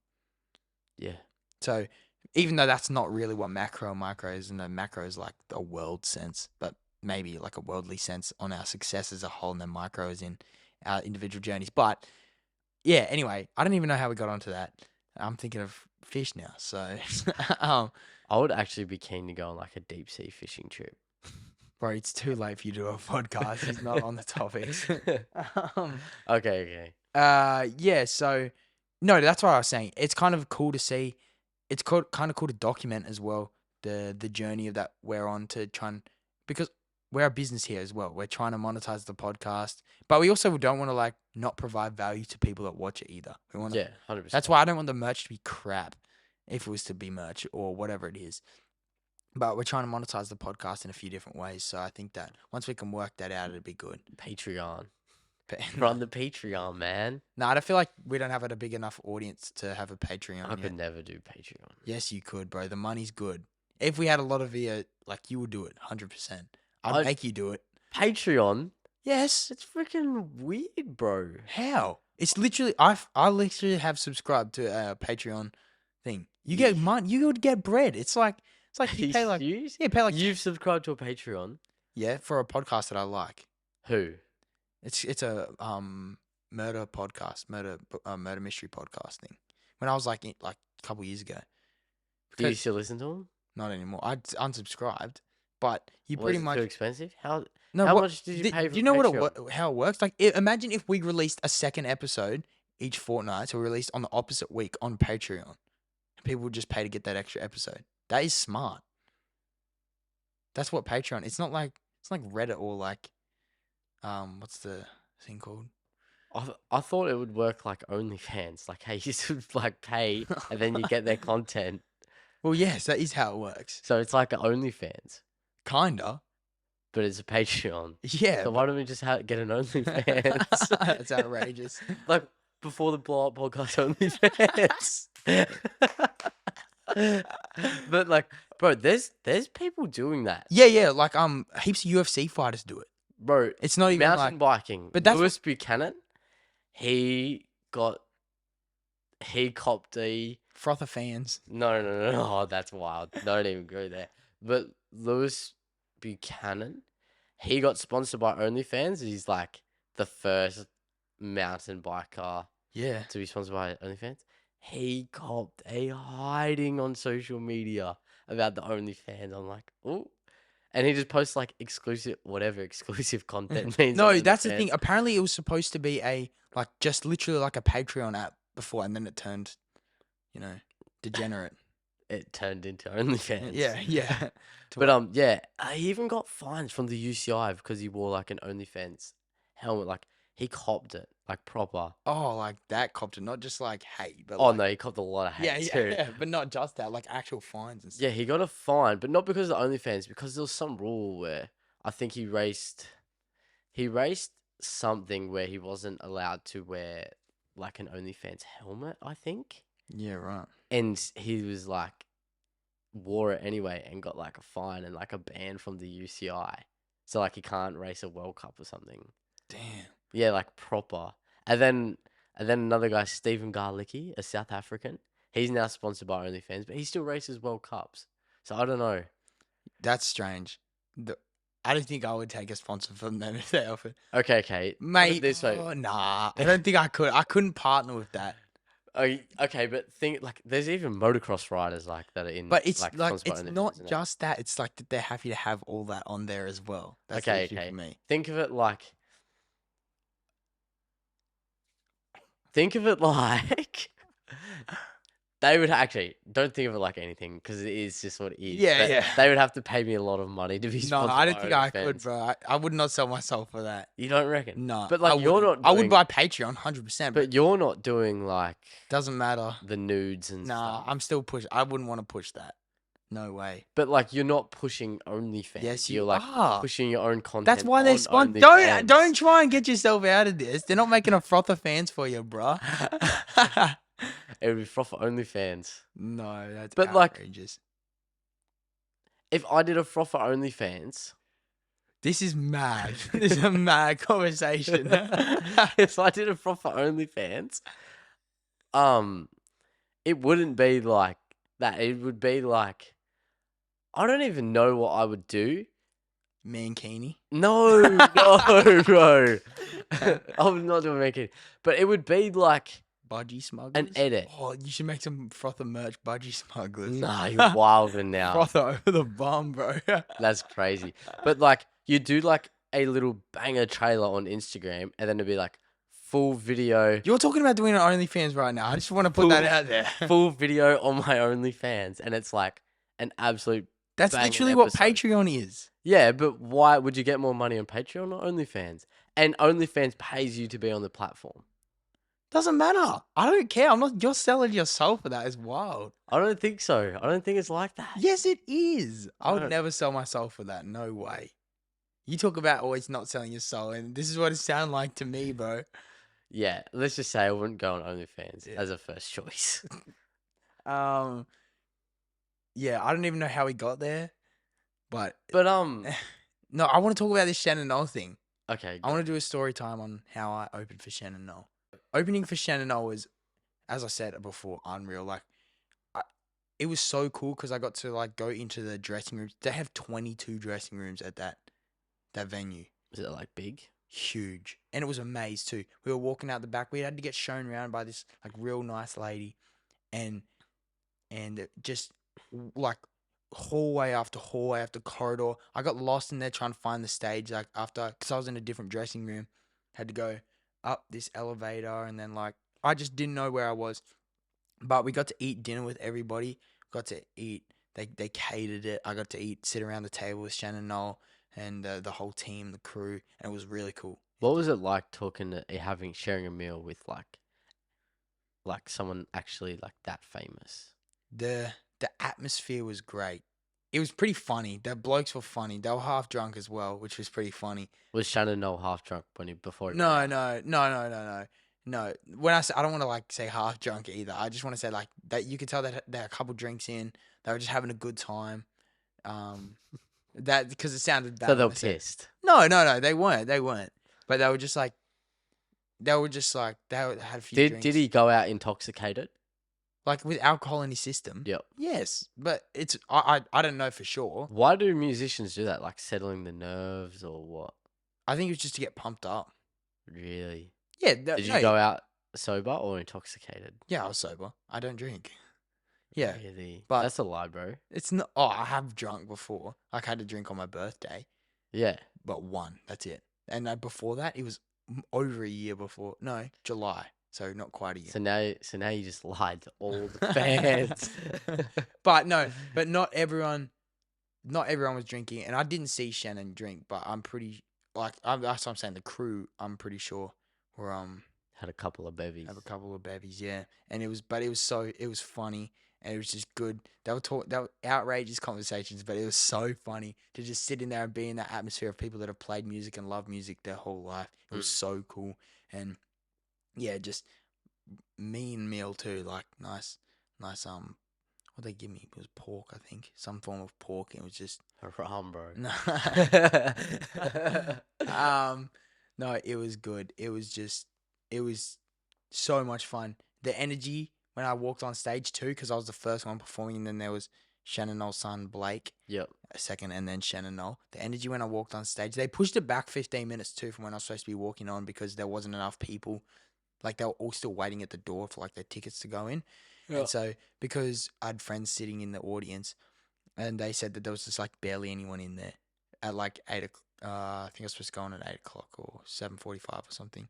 Yeah. So even though that's not really what macro and micro is, and the macro is like a world sense, but maybe like a worldly sense on our success as a whole, and then micro is in our individual journeys. But yeah, anyway, I don't even know how we got onto that. I'm thinking of fish now. So, I would actually be keen to go on like a deep sea fishing trip. bro, it's too late for you to do a podcast. He's not on the topics. um, Okay. yeah. So, no, that's what I was saying. It's kind of cool to see. It's kind of cool to document as well the journey of that we're on to try and, because we're a business here as well. We're trying to monetize the podcast, but we also don't want to like not provide value to people that watch it either. We want to. Yeah, 100%. That's why I don't want the merch to be crap, if it was to be merch or whatever it is. But we're trying to monetize the podcast in a few different ways. So I think that once we can work that out, it'd be good. Patreon. But Run the Patreon, man. no, I don't feel like we don't have a big enough audience to have a Patreon I yet. could never do Patreon. Yes, you could, bro. The money's good. If we had a lot of like you would do it, 100%. I'd I'd- make you do it. Patreon? Yes. It's freaking weird, bro. How? It's literally I literally have subscribed to a Patreon thing. You get money. You would get bread. It's like you pay like Serious? yeah, pay like You've subscribed to a Patreon? yeah for a podcast that I like. Who? It's a murder podcast, murder mystery podcast thing. When I was like a couple years ago. Do you Because- still listen to them? Not anymore. I unsubscribed, but you Was pretty it much too expensive? How no. how what- much did you pay for Do you know Patreon? how it works? Like, imagine if we released a second episode each fortnight, so we released on the opposite week on Patreon. People would just pay to get that extra episode. That is smart. That's what Patreon. It's not like Reddit or like, what's the thing called? I thought it would work like OnlyFans. Like, hey, you should like pay and then you get their content. Well, yes, that is how it works. So it's like an OnlyFans, Kinda. but it's a Patreon. Yeah. So why don't we just get an OnlyFans? That's outrageous. Like before the blow up podcast OnlyFans. But like, bro, there's people doing that. Yeah. Like heaps of UFC fighters do it. Bro, It's not even mountain like biking. but that's Lewis Buchanan, he copped a Frotha fans. no. Oh, that's wild. Don't even go there. But Lewis Buchanan, he got sponsored by OnlyFans. He's like the first mountain biker Yeah. to be sponsored by OnlyFans. He copped a hiding on social media about the OnlyFans. I'm like, oh. And he just posts like exclusive content means. No, on that's the OnlyFans. thing. Apparently, it was supposed to be just literally like a Patreon app before, and then it turned, degenerate. It turned into OnlyFans. Yeah. But yeah, he even got fines from the UCI because he wore like an OnlyFans helmet. Like he copped it, like proper. Oh, like that copped it, not just like hate, but Oh like, no, he copped a lot of hate too. yeah, but not just that, like actual fines and stuff. Yeah, he got a fine, but not because of the OnlyFans, because there was some rule where I think he raced something where he wasn't allowed to wear like an OnlyFans helmet, I think. Yeah, right. And he was like wore it anyway and got like a fine and like a ban from the UCI. So like he can't race a World Cup or something. Damn. Yeah, like proper. And then another guy, Stephen Garlicki, a South African. He's now sponsored by OnlyFans, but he still races World Cups. So I don't know. That's strange. I don't think I would take a sponsor from them if they offered. Okay. Put it Mate, this way. oh, nah. I don't think I could. I couldn't partner with that. Okay, but think like there's even motocross riders like that are in. But it's like sponsored by it's OnlyFans, not isn't it? just that. It's like that they're happy to have all that on there as well. That's the Okay, issue okay. for me. Think of it like. They would actually don't think of it like anything because it is just what it is. Yeah, but yeah. They would have to pay me a lot of money to be No, sponsored. I don't by think I could, OnlyFans. bro. I would not sell myself for that. You don't reckon? No, But like I you're wouldn't. not. I would Doing, buy Patreon 100%, but but you're not doing like doesn't matter. the nudes and Nah, stuff. I'm still push. I wouldn't want to push that. No way. But like you're not pushing OnlyFans. Yes, you're you like are. pushing your own content. That's why they're on sponsored. OnlyFans. Don't try and get yourself out of this. They're not making a Frotha fans for you, bro. It would be Frotha OnlyFans. No, that's But, like- outrageous. If I did a Frotha OnlyFans, This is mad. This is a mad conversation. if I did a Frotha OnlyFans, it wouldn't be like that. It would be like, I don't even know what I would do. Mankini. No, no, bro. I would not do a making, but it would be like Budgie smugglers. an edit. Oh, you should make some Frotha merch. Budgie smugglers. Nah, you're wilder now. Frotha over the bum, bro. That's crazy. But like, you do like a little banger trailer on Instagram, and then it'd be like full video, You're talking about doing an OnlyFans right now. I just want to put that out there. full video on my OnlyFans, and it's like an absolute. That's banging literally what episode. Patreon is. Yeah, but why would you get more money on Patreon or OnlyFans? And OnlyFans pays you to be on the platform. Doesn't matter. I don't care. I'm not. You're selling yourself for that. It's wild. I don't think so. I don't think it's like that. Yes, it is. I would don't- never sell myself for that. No way. You talk about always not selling your soul, and this is what it sounds like to me, bro. Yeah, let's just say I wouldn't go on OnlyFans Yeah. as a first choice. Yeah, I don't even know how we got there, but But no, I want to talk about this Shannon Noll thing. okay, I want to do a story time on how I opened for Shannon Noll. Opening for Shannon Noll was, as I said before, unreal. Like, it was so cool because I got to like go into the dressing rooms. They have 22 dressing rooms at that venue. is it like big? Huge, and it was a maze too. We were walking out the back. We had to get shown around by this like real nice lady, and just like hallway after corridor. I got lost in there trying to find the stage. Like after, because I was in a different dressing room, had to go up this elevator, and then like I just didn't know where I was. But we got to eat dinner with everybody. Got to eat. They catered it. I got to sit around the table with Shannon Noll and the whole team, the crew, and it was really cool. What was it like sharing a meal with like someone actually like that famous? The atmosphere was great. It was pretty funny. The blokes were funny. They were half drunk as well, which was pretty funny. Was Shannon Noll half drunk before? No. When I say, I don't want to like say half drunk either. I just want to say like that you could tell that they're a couple drinks in. They were just having a good time. That because it sounded bad. So they were when I said- pissed. No, they weren't. But they were just like they had a few drinks. Did he go out intoxicated? Like with alcohol in his system? Yep. Yes, but it's I don't know for sure. Why do musicians do that? Like settling the nerves or what? I think it was just to get pumped up. Really? Yeah. Did you go out sober or intoxicated? Yeah, I was sober. I don't drink. Yeah, Really? but- That's a lie, bro. it's not. Oh, I have drunk before. Like, I had a drink on my birthday, Yeah. but one. That's it. And before that, it was over a year before. No, July. So not quite a year. So now you just lied to all the fans. But not everyone was drinking, and I didn't see Shannon drink, but I'm pretty that's what I'm saying. The crew, I'm pretty sure, were Had a couple of bevies. have a couple of bevies, yeah. And it was funny, and it was just good. They were outrageous conversations, but it was so funny to just sit in there and be in that atmosphere of people that have played music and love music their whole life. It was so cool, and yeah, just mean meal too, like nice. What they give me was pork, I think, some form of pork. It was just Rum, bro. no, no, it was good. It was so much fun. The energy when I walked on stage too, because I was the first one performing, and then there was Shannon Noll's son Blake, Yep. a second, and then Shannon Noll. The energy when I walked on stage, they pushed it back 15 minutes too from when I was supposed to be walking on because there wasn't enough people. Like they were all still waiting at the door for like their tickets to go in. And so because I had friends sitting in the audience, and they said that there was just like barely anyone in there at like 8 o'clock. I think I was supposed to go on at 8 o'clock or 7:45 or something.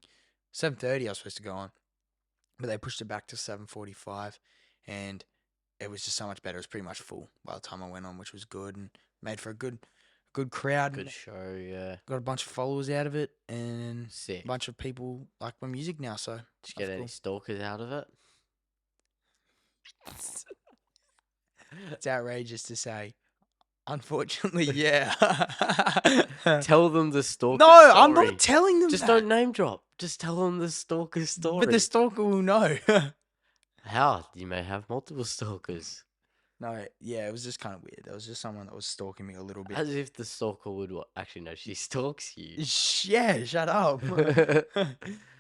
7:30 I was supposed to go on, but they pushed it back to 7:45, and it was just so much better. It was pretty much full by the time I went on, which was good and made for a good crowd. Good show, yeah. Got a bunch of followers out of it, and Sick. a bunch of people like my music now. So Did you get that's any cool. stalkers out of it? It's outrageous to say. Unfortunately, yeah. Tell them the stalker No, story. I'm not telling them Just that. don't name drop. Just tell them the stalker story. But the stalker will know. How? You may have multiple stalkers. No, yeah, it was just kind of weird. There was just someone that was stalking me a little bit. As if the stalker would actually no, she stalks you. Yeah, shut up.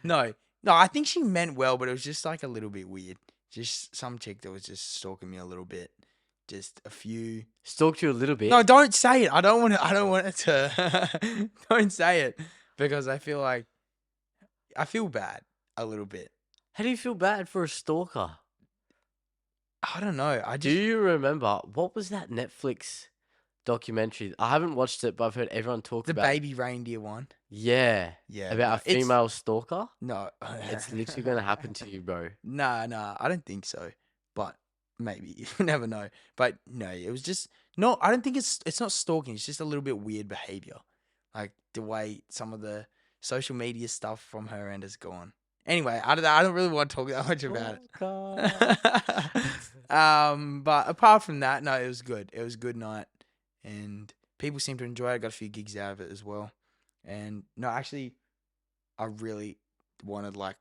No, no, I think she meant well, but it was just like a little bit weird. Just some chick that was just stalking me a little bit. Just a few. Stalked you a little bit. No, don't say it. I don't want to. I don't want it to. Don't say it because I feel like I feel bad a little bit. How do you feel bad for a stalker? I don't know. I Do just you remember what was that Netflix documentary? I haven't watched it, but I've heard everyone talk the about. baby reindeer one. Yeah, Yeah, about no, a female stalker. No, It's literally gonna happen to you, bro. Nah, I don't think so. But maybe you never know. But no, it was just no. I don't think it's not stalking. It's just a little bit weird behavior, like the way some of the social media stuff from her end has gone. Anyway, I don't really want to talk that much about Stalker. it. But apart from that, no, it was good. It was a good night, and people seem to enjoy it. I got a few gigs out of it as well. And no, actually, I really wanted like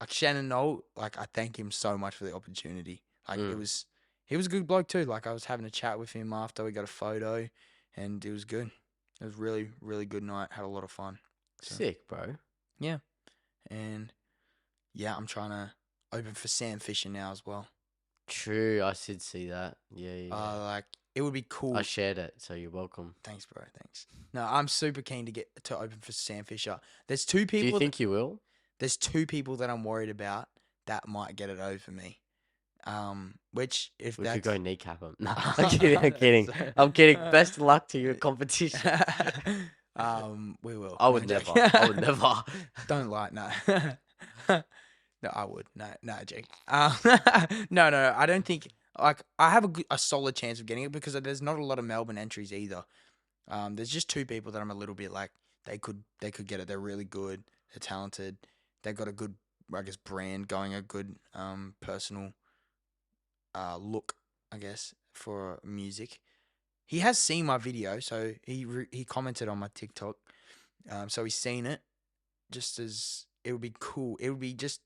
Shannon Noll, like I thank him so much for the opportunity. Like Mm. he was a good bloke too. Like I was having a chat with him after we got a photo, and it was good. It was really good night. Had a lot of fun. So, Sick, bro. yeah, and yeah, I'm trying to open for Sam Fisher now as well. True, I did see that. Yeah. Like it would be cool. I shared it, so you're welcome. Thanks, bro. Thanks. No, I'm super keen to get to open for Sam Fisher. There's two Do you people. think you will? There's two people that I'm worried about that might get it over me. Which if We that's could go kneecap him. No, I'm kidding. I'm kidding. I'm kidding. Best of luck to your competition. We will. I would No, never. joke. I would never. Don't lie, no. No, I would. No, Jake. No. I don't think like I have a solid chance of getting it because there's not a lot of Melbourne entries either. There's just two people that I'm a little bit like they could get it. They're really good. They're talented. They've got a good, I guess, brand going. A good personal look, I guess, for music. He has seen my video, so he commented on my TikTok. So he's seen it. Just as it would be cool. It would be just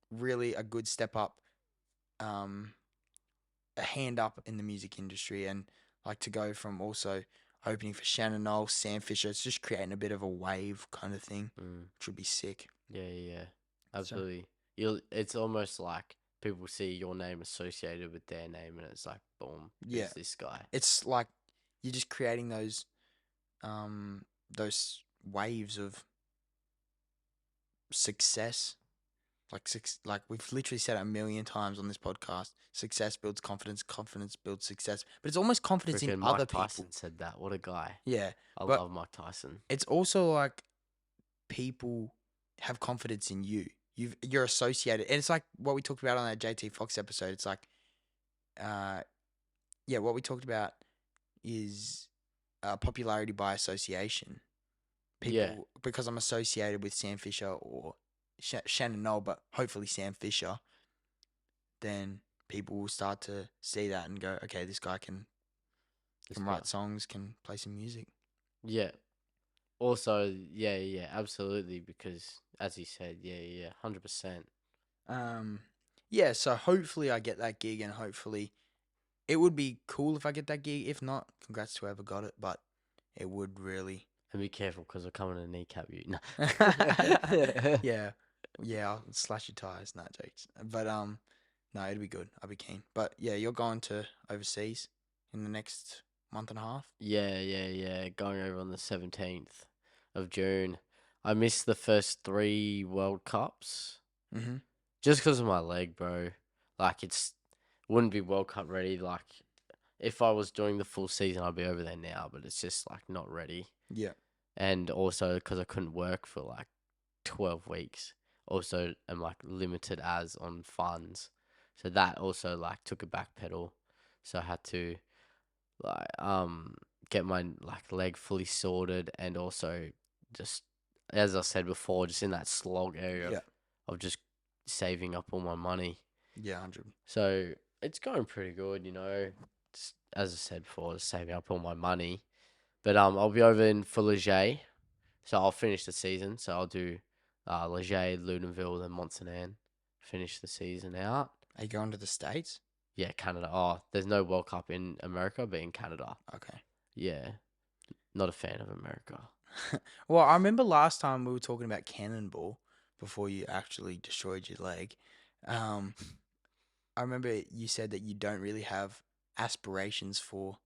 really a good step up, a hand up in the music industry, and like to go from also opening for Shannon, Noll, Sam Fisher. It's just creating a bit of a wave kind of thing, which would be sick. Yeah. Absolutely. It's almost like people see your name associated with their name, and it's like, boom, Yeah. who's this guy? It's like you're just creating those waves of success. Like we've literally said it a million times on this podcast. Success builds confidence. Confidence builds success. But it's almost confidence in Freaking other Mike people. Tyson said that. What a guy. Yeah, I but love Mike Tyson. it's also like people have confidence in you. You're associated, and it's like what we talked about on that JT Fox episode. It's like, what we talked about is popularity by association. People, because I'm associated with Sam Fisher or Shannon Noll, but hopefully Sam Fisher, then people will start to see that and go, okay, this guy can write songs, can play some music. Yeah. Also, yeah, absolutely. Because as you said, 100%. Yeah. So hopefully I get that gig, and hopefully it would be cool if I get that gig. If not, congrats to whoever got it. But it would really. And be careful because we're coming to kneecap you. No. Yeah, I'll slash your tires. Nah, jokes. But no, it'd be good. I'd be keen. But yeah, you're going to overseas in the next month and a half. Yeah. Going over on the 17th of June. I missed the first 3 World Cups. Mm-hmm. Just because of my leg, bro. Like, wouldn't be World Cup ready. Like, if I was doing the full season, I'd be over there now. But it's just, like, not ready. Yeah. And also because I couldn't work for, like, 12 weeks. Also, I'm, like, limited as on funds. So that also, like, took a back pedal. So I had to, like, get my, like, leg fully sorted. And also just, as I said before, just in that slog area of just saving up all my money. Yeah, 100. So it's going pretty good, you know. Just, as I said before, just saving up all my money. But I'll be over for Leger, so I'll finish the season. So I'll do Leger, Ludenville, then Montsanan. Finish the season out. Are you going to the States? Yeah, Canada. Oh, there's no World Cup in America, but in Canada. Okay. Yeah, not a fan of America. Well, I remember last time we were talking about cannonball before you actually destroyed your leg. Um, I remember you said that you don't really have aspirations for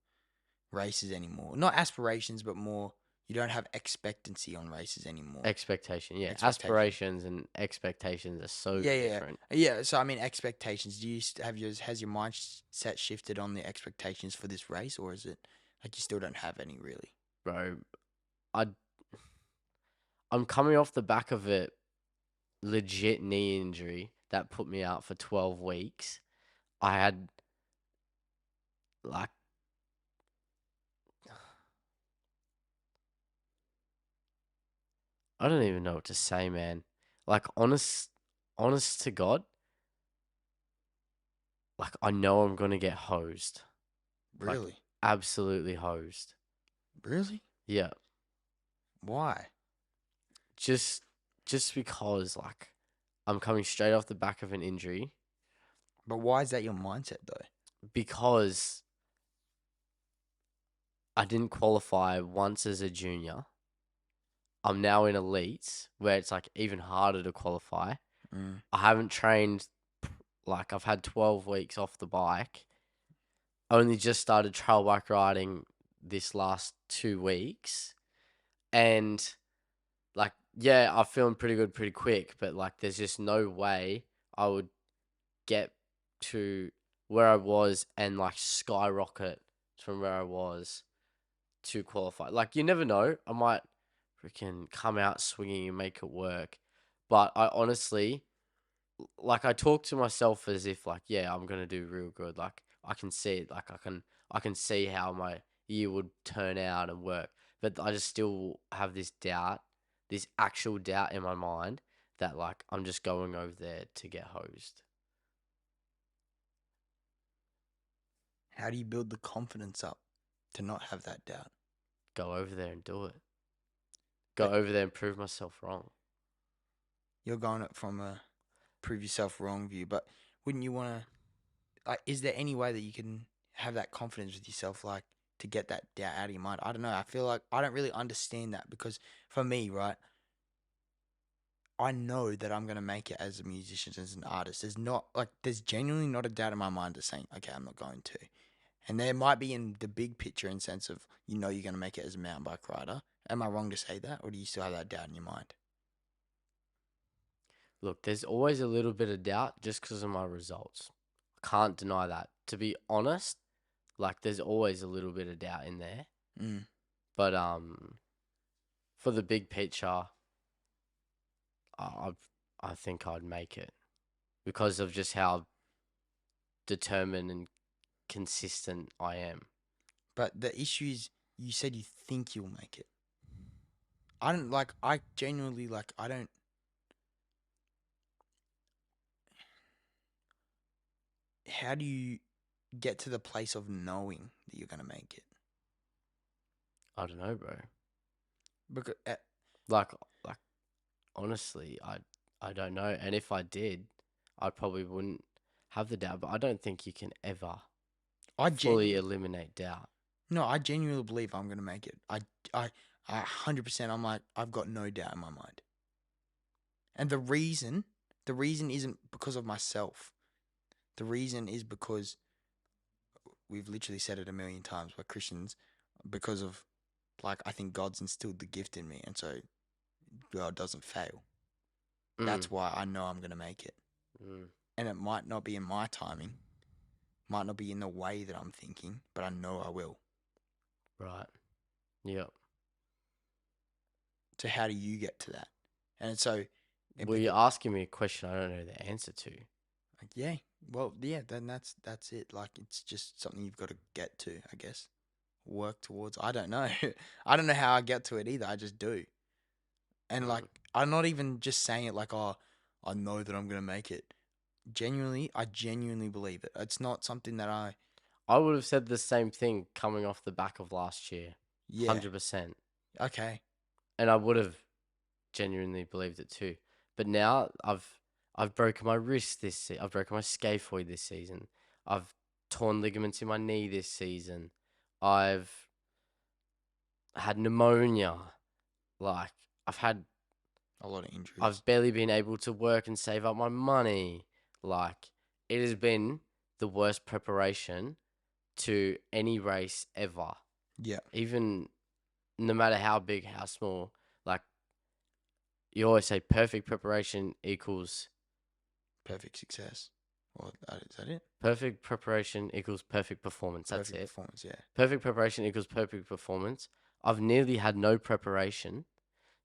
races anymore. Not aspirations, but more you don't have expectancy on races anymore. Expectation, yeah. Expectation. Aspirations and expectations are so Yeah, yeah, different, yeah. So I mean, expectations. Do you have yours? Has your mindset shifted on the expectations for this race, or is it like you still don't have any really? bro. I I'm coming off the back of a legit knee injury that put me out for 12 weeks. I had like I don't even know what to say, man. Like honest to God, like I know I'm gonna get hosed. Like Really, absolutely hosed. really? Yeah. Why? Just just because like I'm coming straight off the back of an injury But why is that your mindset though? because I didn't qualify once as a junior. I'm now in elites where it's like even harder to qualify. Mm. I haven't trained like I've had 12 weeks off the bike. Only just started trail bike riding this last 2 weeks. And like, yeah, I'm feeling pretty good pretty quick, but like there's just no way I would get to where I was and like skyrocket from where I was to qualify. Like you never know. I might freaking come out swinging and make it work. But I honestly, like I talk to myself as if like, yeah, I'm gonna do real good. Like I can see it. Like I can see how my year would turn out and work. But I just still have this doubt, this actual doubt in my mind that like I'm just going over there to get hosed. How do you build the confidence up to not have that doubt? Go over there and do it. Go But over there and prove myself wrong. you're going it from a prove yourself wrong view. But wouldn't you want to? Like, is there any way that you can have that confidence with yourself, like to get that doubt out of your mind? I don't know. I feel like I don't really understand that because for me, right, I know that I'm gonna make it as a musician, as an artist. There's not like there's genuinely not a doubt in my mind of saying, okay, I'm not going to. And there might be in the big picture in sense of you're gonna make it as a mountain bike rider. Am I wrong to say that, or do you still have that doubt in your mind? Look, there's always a little bit of doubt just because of my results. I can't deny that. To be honest, like there's always a little bit of doubt in there. Mm. But for the big picture, I I think I'd make it because of just how determined and consistent I am. But the issue is, you said you think you'll make it. I don't like. I genuinely like. I don't. How do you get to the place of knowing that you're gonna make it? I don't know, bro. Because Like like honestly, I don't know. And if I did, I probably wouldn't have the doubt. But I don't think you can ever I fully genuinely eliminate doubt. no, I genuinely believe I'm gonna make it. I 100%. I'm like I've got no doubt in my mind. And the reason isn't because of myself. The reason is because we've literally said it a million times. We're Christians because of like I think God's instilled the gift in me, and so God doesn't fail. Mm, That's why I know I'm gonna make it. mm, And it might not be in my timing, might not be in the way that I'm thinking, but I know I will. right. Yep. So how do you get to that? And so, Well, you're asking me a question I don't know the answer to. like, yeah, well, yeah, then that's it. Like it's just something you've got to get to, I guess. Work towards. I don't know. I don't know how I get to it either. I just do. And like Mm. I'm not even just saying it like, oh, I know that I'm gonna make it. Genuinely, I genuinely believe it. It's not something that I would have said the same thing coming off the back of last year, yeah, 100%. okay. And I would have genuinely believed it too. But now I've broken my wrist this season. I've broken my scaphoid this season. I've torn ligaments in my knee this season. I've had pneumonia. Like, I've had, A lot of injuries. I've barely been able to work and save up my money. Like, it has been the worst preparation to any race ever. Yeah. Even no matter how big, how small. Like, you always say perfect preparation equals Perfect success. Or is that it? perfect preparation equals perfect performance. That's Perfect it. performance, yeah. Perfect preparation equals perfect performance. I've nearly had no preparation.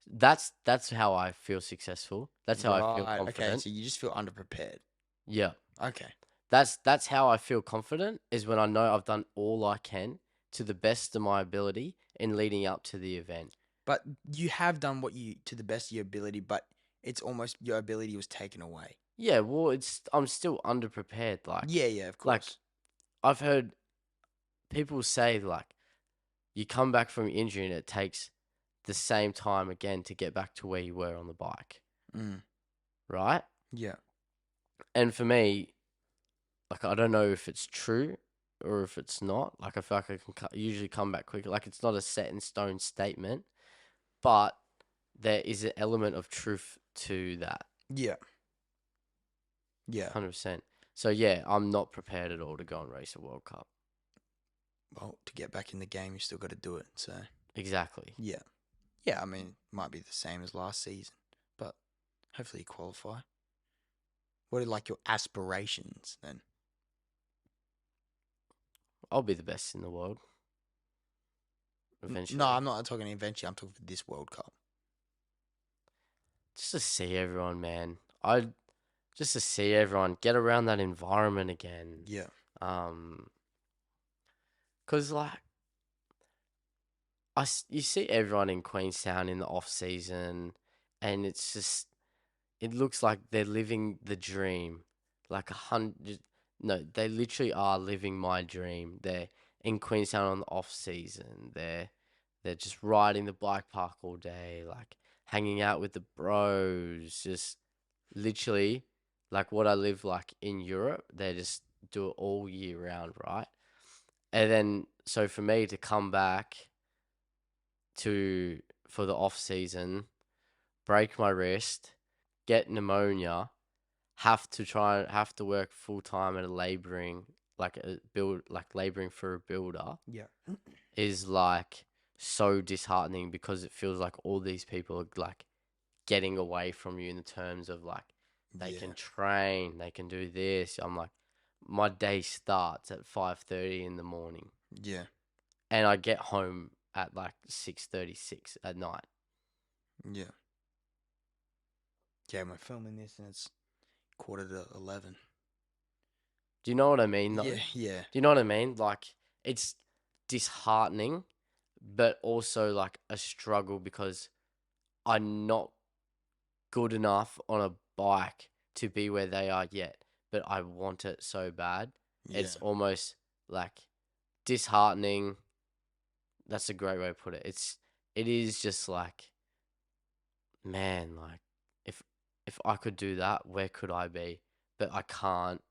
That's how I feel successful. That's how I feel Right. Okay, confident. so you just feel underprepared. Yeah. Okay. That's how I feel confident is when I know I've done all I can to the best of my ability in leading up to the event. But you have done what you to the best of your ability, but it's almost your ability was taken away. Yeah, well, I'm still underprepared. Yeah, of Like course. I've heard people say like you come back from injury and it takes the same time again to get back to where you were on the bike, Mm. right? Yeah. And for me, like I don't know if it's true or if it's not. Like I feel like I can usually come back quicker. Like it's not a set in stone statement, but there is an element of truth to that. Yeah. Yeah. 100%. So yeah, I'm not prepared at all to go and race a World Cup. Well, to get back in the game, you still got to do it. So, Exactly. yeah. Yeah, I mean, it might be the same as last season, but hopefully you qualify. What are like your aspirations then? I'll be the best in the world No, eventually. I'm not talking eventually. I'm talking for this World Cup. Just to see everyone, man. I just to see everyone get around that environment again. Yeah. Um, cause like you see everyone in Queenstown in the off season, and it's just it looks like they're living the dream, like 100. No, they literally are living my dream. They're in Queenstown on the off season. They're just riding the bike park all day, like hanging out with the bros, just literally like what I live like in Europe. They just do it all year round, right? And then so for me to come back to for the off season, break my wrist, get pneumonia, have to work full time at a laboring laboring for a builder Yeah. is like so disheartening because it feels like all these people are like getting away from you in the terms of like they Yeah. can train, they can do this. I'm like my day starts at 5:30 in the morning Yeah. and I get home at like 6:36 at night. Yeah. Yeah, we're filming this and it's 11:45. Do you know what I mean though? Yeah, Do yeah. you know what I mean? Like it's disheartening, but also like a struggle because I'm not good enough on a bike to be where they are yet, but I want it so bad. Yeah. It's almost like disheartening. That's a great way to put it. It is just like, man, like if if I could do that, where could I be? But I can't.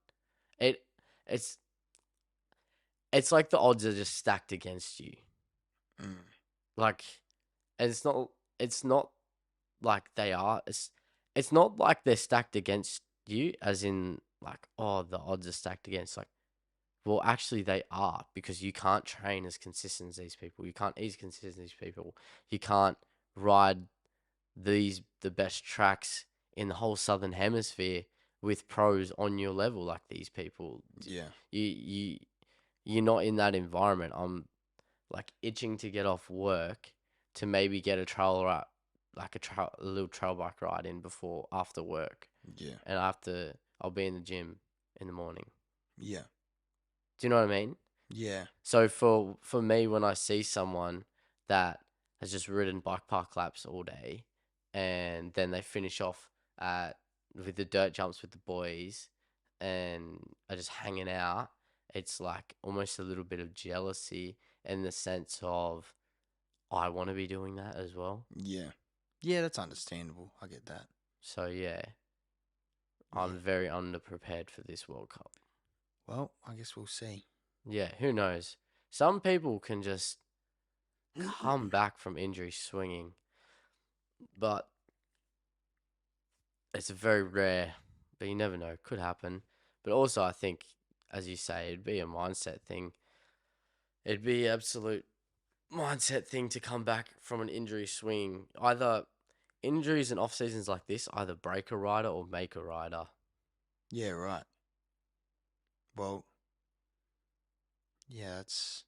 It it's it's like the odds are just stacked against you. Mm. Like, and it's not like they are. It's not like they're stacked against you, as in like, oh, the odds are stacked against. Like, well, actually, they are because you can't train as consistent as these people. You can't eat as consistent as these people. You can't ride the best tracks in the whole southern hemisphere with pros on your level like these people. Yeah. You you're not in that environment. I'm like itching to get off work to maybe get a trail ride, like a little trail bike ride in before after work, Yeah. and I'll be in the gym in the morning. Yeah. Do you know what I mean? Yeah. So for me, when I see someone that has just ridden bike park laps all day, and then they finish off at with the dirt jumps with the boys, and are just hanging out, it's like almost a little bit of jealousy in the sense of I want to be doing that as well. Yeah. Yeah, that's understandable. I get that. So yeah, I'm Yeah. very underprepared for this World Cup. Well, I guess we'll see. Yeah, who knows? Some people can just come back from injury swinging, but it's very rare. But you never know, could happen. But also, I think, as you say, it'd be a mindset thing. It'd be absolute mindset thing to come back from an injury swing. Either injuries and off seasons like this either break a rider or make a rider. Yeah, right. Well, yeah, that's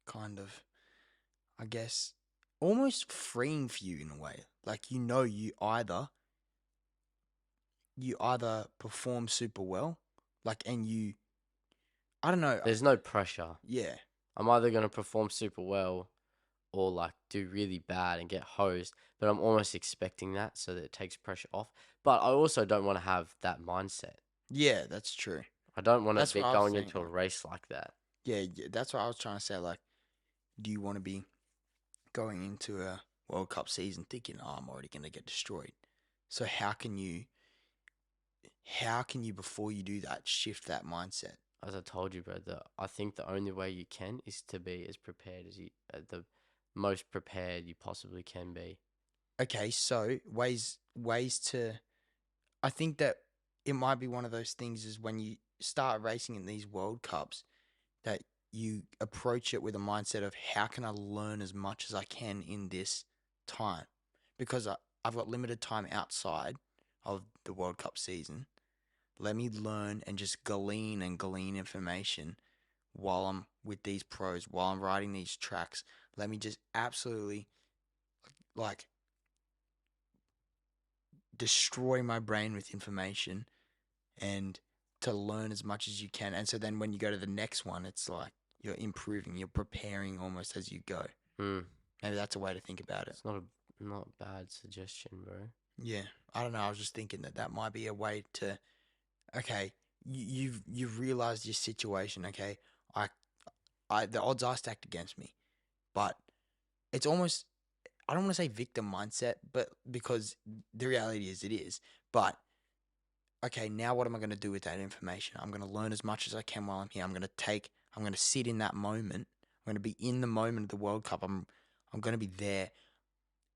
kind of, I guess, almost freeing for you in a way. Like you either perform super well, like, and I don't know, There's no pressure. yeah, I'm either going to perform super well or like do really bad and get hosed, but I'm almost expecting that so that it takes pressure off. But I also don't want to have that mindset. yeah, that's true. I don't want to That's be what I was going saying. into a Like, race like that. yeah, that's what I was trying to say. Like, do you want to be going into a World Cup season thinking, "Oh, I'm already going to get destroyed"? So how can you before you do that shift that mindset? As I told you, bro, I think the only way you can is to be as prepared as the most prepared you possibly can be. Okay, so ways to I think that it might be one of those things is when you start racing in these World Cups that you approach it with a mindset of how can I learn as much as I can in this time? Because I've got limited time outside of the World Cup season. Let me learn and just glean information while I'm with these pros, while I'm riding these tracks. Let me just absolutely like destroy my brain with information and to learn as much as you can. And so then when you go to the next one, it's like you're improving, you're preparing almost as you go. Mm. Maybe that's a way to think about it. It's not a bad suggestion, bro. Yeah, I don't know. I was just thinking that might be a way to. Okay, you've realized your situation. Okay, I the odds are stacked against me, but it's almost I don't want to say victim mindset, but because the reality is it is. But okay, now what am I going to do with that information? I'm going to learn as much as I can while I'm here. I'm going to sit in that moment. I'm going to be in the moment of the World Cup. I'm going to be there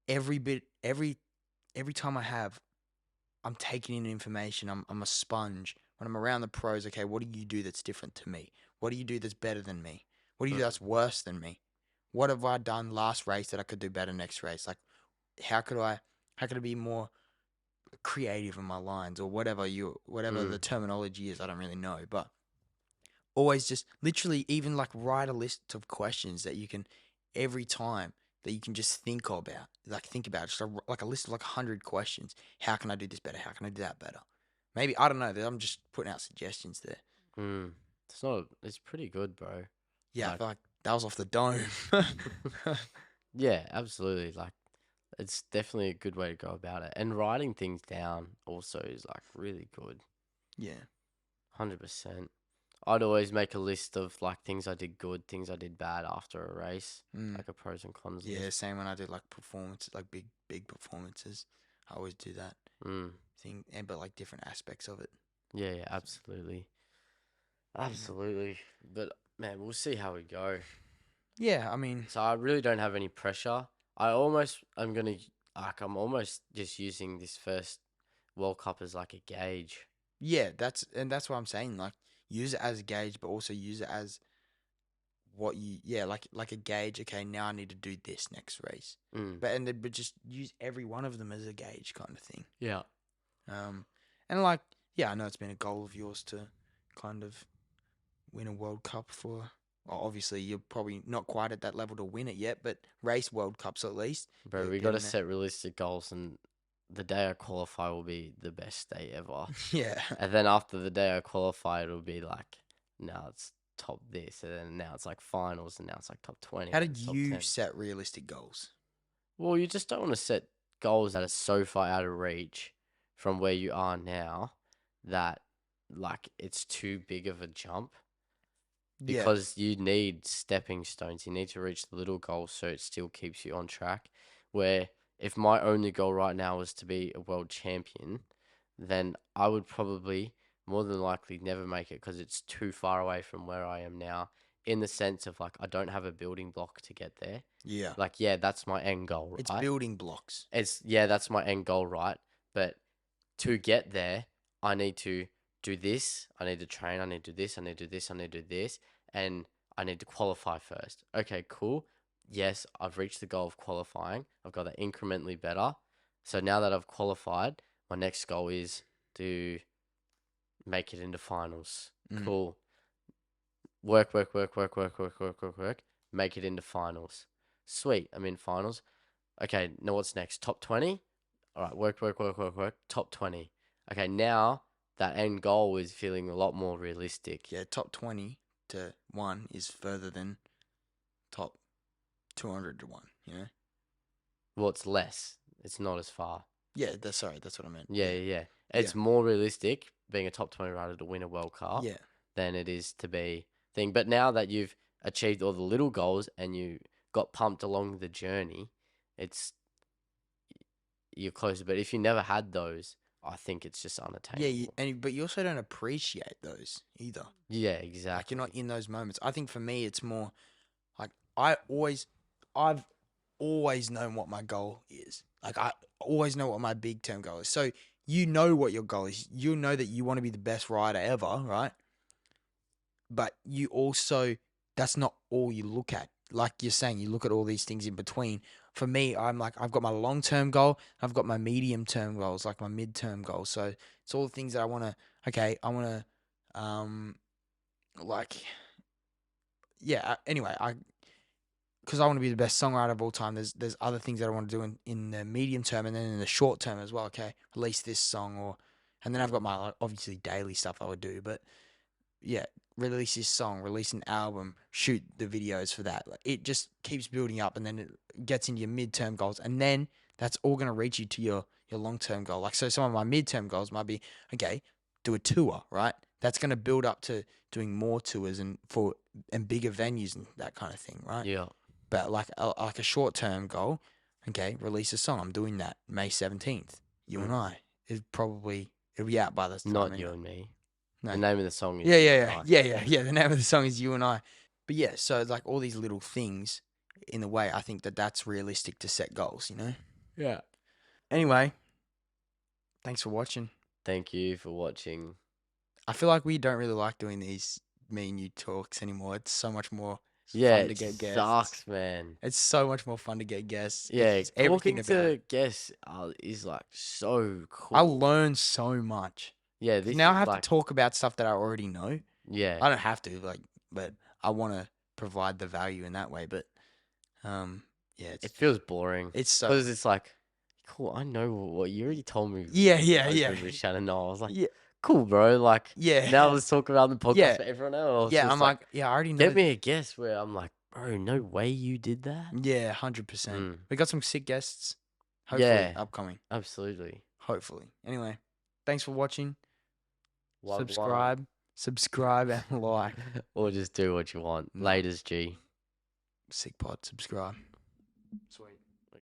every bit, every time I have, I'm taking in information. I'm a sponge. When I'm around the pros, okay, what do you do that's different to me? What do you do that's better than me? What do you do that's worse than me? What have I done last race that I could do better next race? Like, how could I be more creative in my lines or whatever the terminology is? I don't really know, but always just literally even like write a list of questions that you can every time that you can just think about just like a list of like 100 questions. How can I do this better? How can I do that better? Maybe I don't know. I'm just putting out suggestions there. Mm. It's not. It's pretty good, bro. Yeah, I Like, feel like that was off the dome. yeah, absolutely. Like, it's definitely a good way to go about it. And writing things down also is like really good. Yeah. 100%. I'd always make a list of like things I did good, things I did bad after a race, Mm. like a pros and cons Yeah, list. same when I did like performances, like big performances. I always do that Mm. thing, and but like different aspects of it. Yeah, yeah, absolutely. Absolutely. But man, we'll see how we go. Yeah, I mean, So I really don't have any pressure. I'm almost just using this first World Cup as like a gauge. yeah, that's what I'm saying. Like, use it as a gauge, but also use it as like a gauge. Okay, now I need to do this next race, Mm. but just use every one of them as a gauge kind of thing. Yeah. And like, yeah, I know it's been a goal of yours to kind of win a World Cup for. Well, obviously, you're probably not quite at that level to win it yet, but race World Cups at least. Bro, You're we got to getting there. set realistic goals, and the day I qualify will be the best day ever. Yeah. And then after the day I qualify, it'll be like, now it's top this, and then now it's like finals, and now it's like top 20, How and did top you 10. set realistic goals? Well, you just don't want to set goals that are so far out of reach from where you are now that like it's too big of a jump Yeah. because you need stepping stones. You need to reach the little goals so it still keeps you on track. Where if my only goal right now was to be a world champion, then I would probably more than likely never make it because it's too far away from where I am now. In the sense of like I don't have a building block to get there. Yeah. Like yeah, that's my end goal, It's right? building blocks. That's my end goal, right? But to get there, I need to do this. I need to train. I need to do this. I need to do this. I need to do this, and I need to qualify first. Okay, cool. Yes, I've reached the goal of qualifying. I've got that incrementally better. So now that I've qualified, my next goal is to make it into finals. Cool. Work. Make it into finals. Sweet. I'm in finals. Okay, now what's next? Top 20? All right, work. Top 20. Okay, now that end goal is feeling a lot more realistic. Yeah, top 20 to 1 is further than top 200 to 1, you know? Well, it's less. It's not as far. Yeah, that's what I meant. Yeah. It's more realistic being a top 20 rider to win a World Cup Yeah. than it is to be thing. But now that you've achieved all the little goals and you got pumped along the journey, you're closer. But if you never had those, I think it's just unattainable. Yeah, but you also don't appreciate those either. Yeah, Like exactly. you're not in those moments. I think for me, it's more like I've always known what my goal is. Like I always know what my big term goal is. So you know what your goal is. You know that you want to be the best rider ever, right? But you also, that's not all you look at. Like you're saying, you look at all these things in between. For me, I'm like, I've got my long term goal, I've got my medium term goals, like my mid term goals. So it's all the things that I want to, I want to, like, yeah, anyway, because I want to be the best songwriter of all time. There's other things that I want to do in the medium term and then in the short term as well. Okay, release this song and then I've got my like, obviously daily stuff I would do, but yeah, release this song, release an album, shoot the videos for that. Like, it just keeps building up, and then it gets into your midterm goals, and then that's all gonna reach you to your long term goal. Like so, some of my midterm goals might be okay, do a tour, right? That's gonna build up to doing more tours and bigger venues and that kind of thing, right? Yeah. But like a short term goal, okay, release a song. I'm doing that May 17th. You and I. It'll be out by this time. Not anyway. you and me. No. The name of the song is Yeah. The name of the song is You and I. But yeah, so like all these little things in the way, I think that's realistic to set goals, you know? Yeah. Anyway, thanks for watching. Thank you for watching. I feel like we don't really like doing these me and you talks anymore. It's so much more Yeah, fun to it get guests. sucks, man. It's so much more fun to get guests. Yeah, It's everything talking about to it. guests is like so cool. I learn so much. Yeah, this Now I is have like, to talk about stuff that I already know. yeah, I don't have to, but I want to provide the value in that way. But yeah, it feels boring. it's so Because it's like, cool, I know what you already told me. yeah. With Shannon, Noll. I was like, Yeah. cool, bro. Like, Yeah. now let's talk about the podcast Yeah. for everyone else. Yeah, It's I'm like, yeah, I already know. get me a guest where I'm like, bro, no way you did that. Yeah, 100%. Mm. We got some sick guests. Hopefully, Yeah. upcoming. Absolutely. Hopefully. Anyway, thanks for watching. Wagwan. Subscribe and like. Or just do what you want. No. Laters, G. Sick pod. Subscribe. Sweet.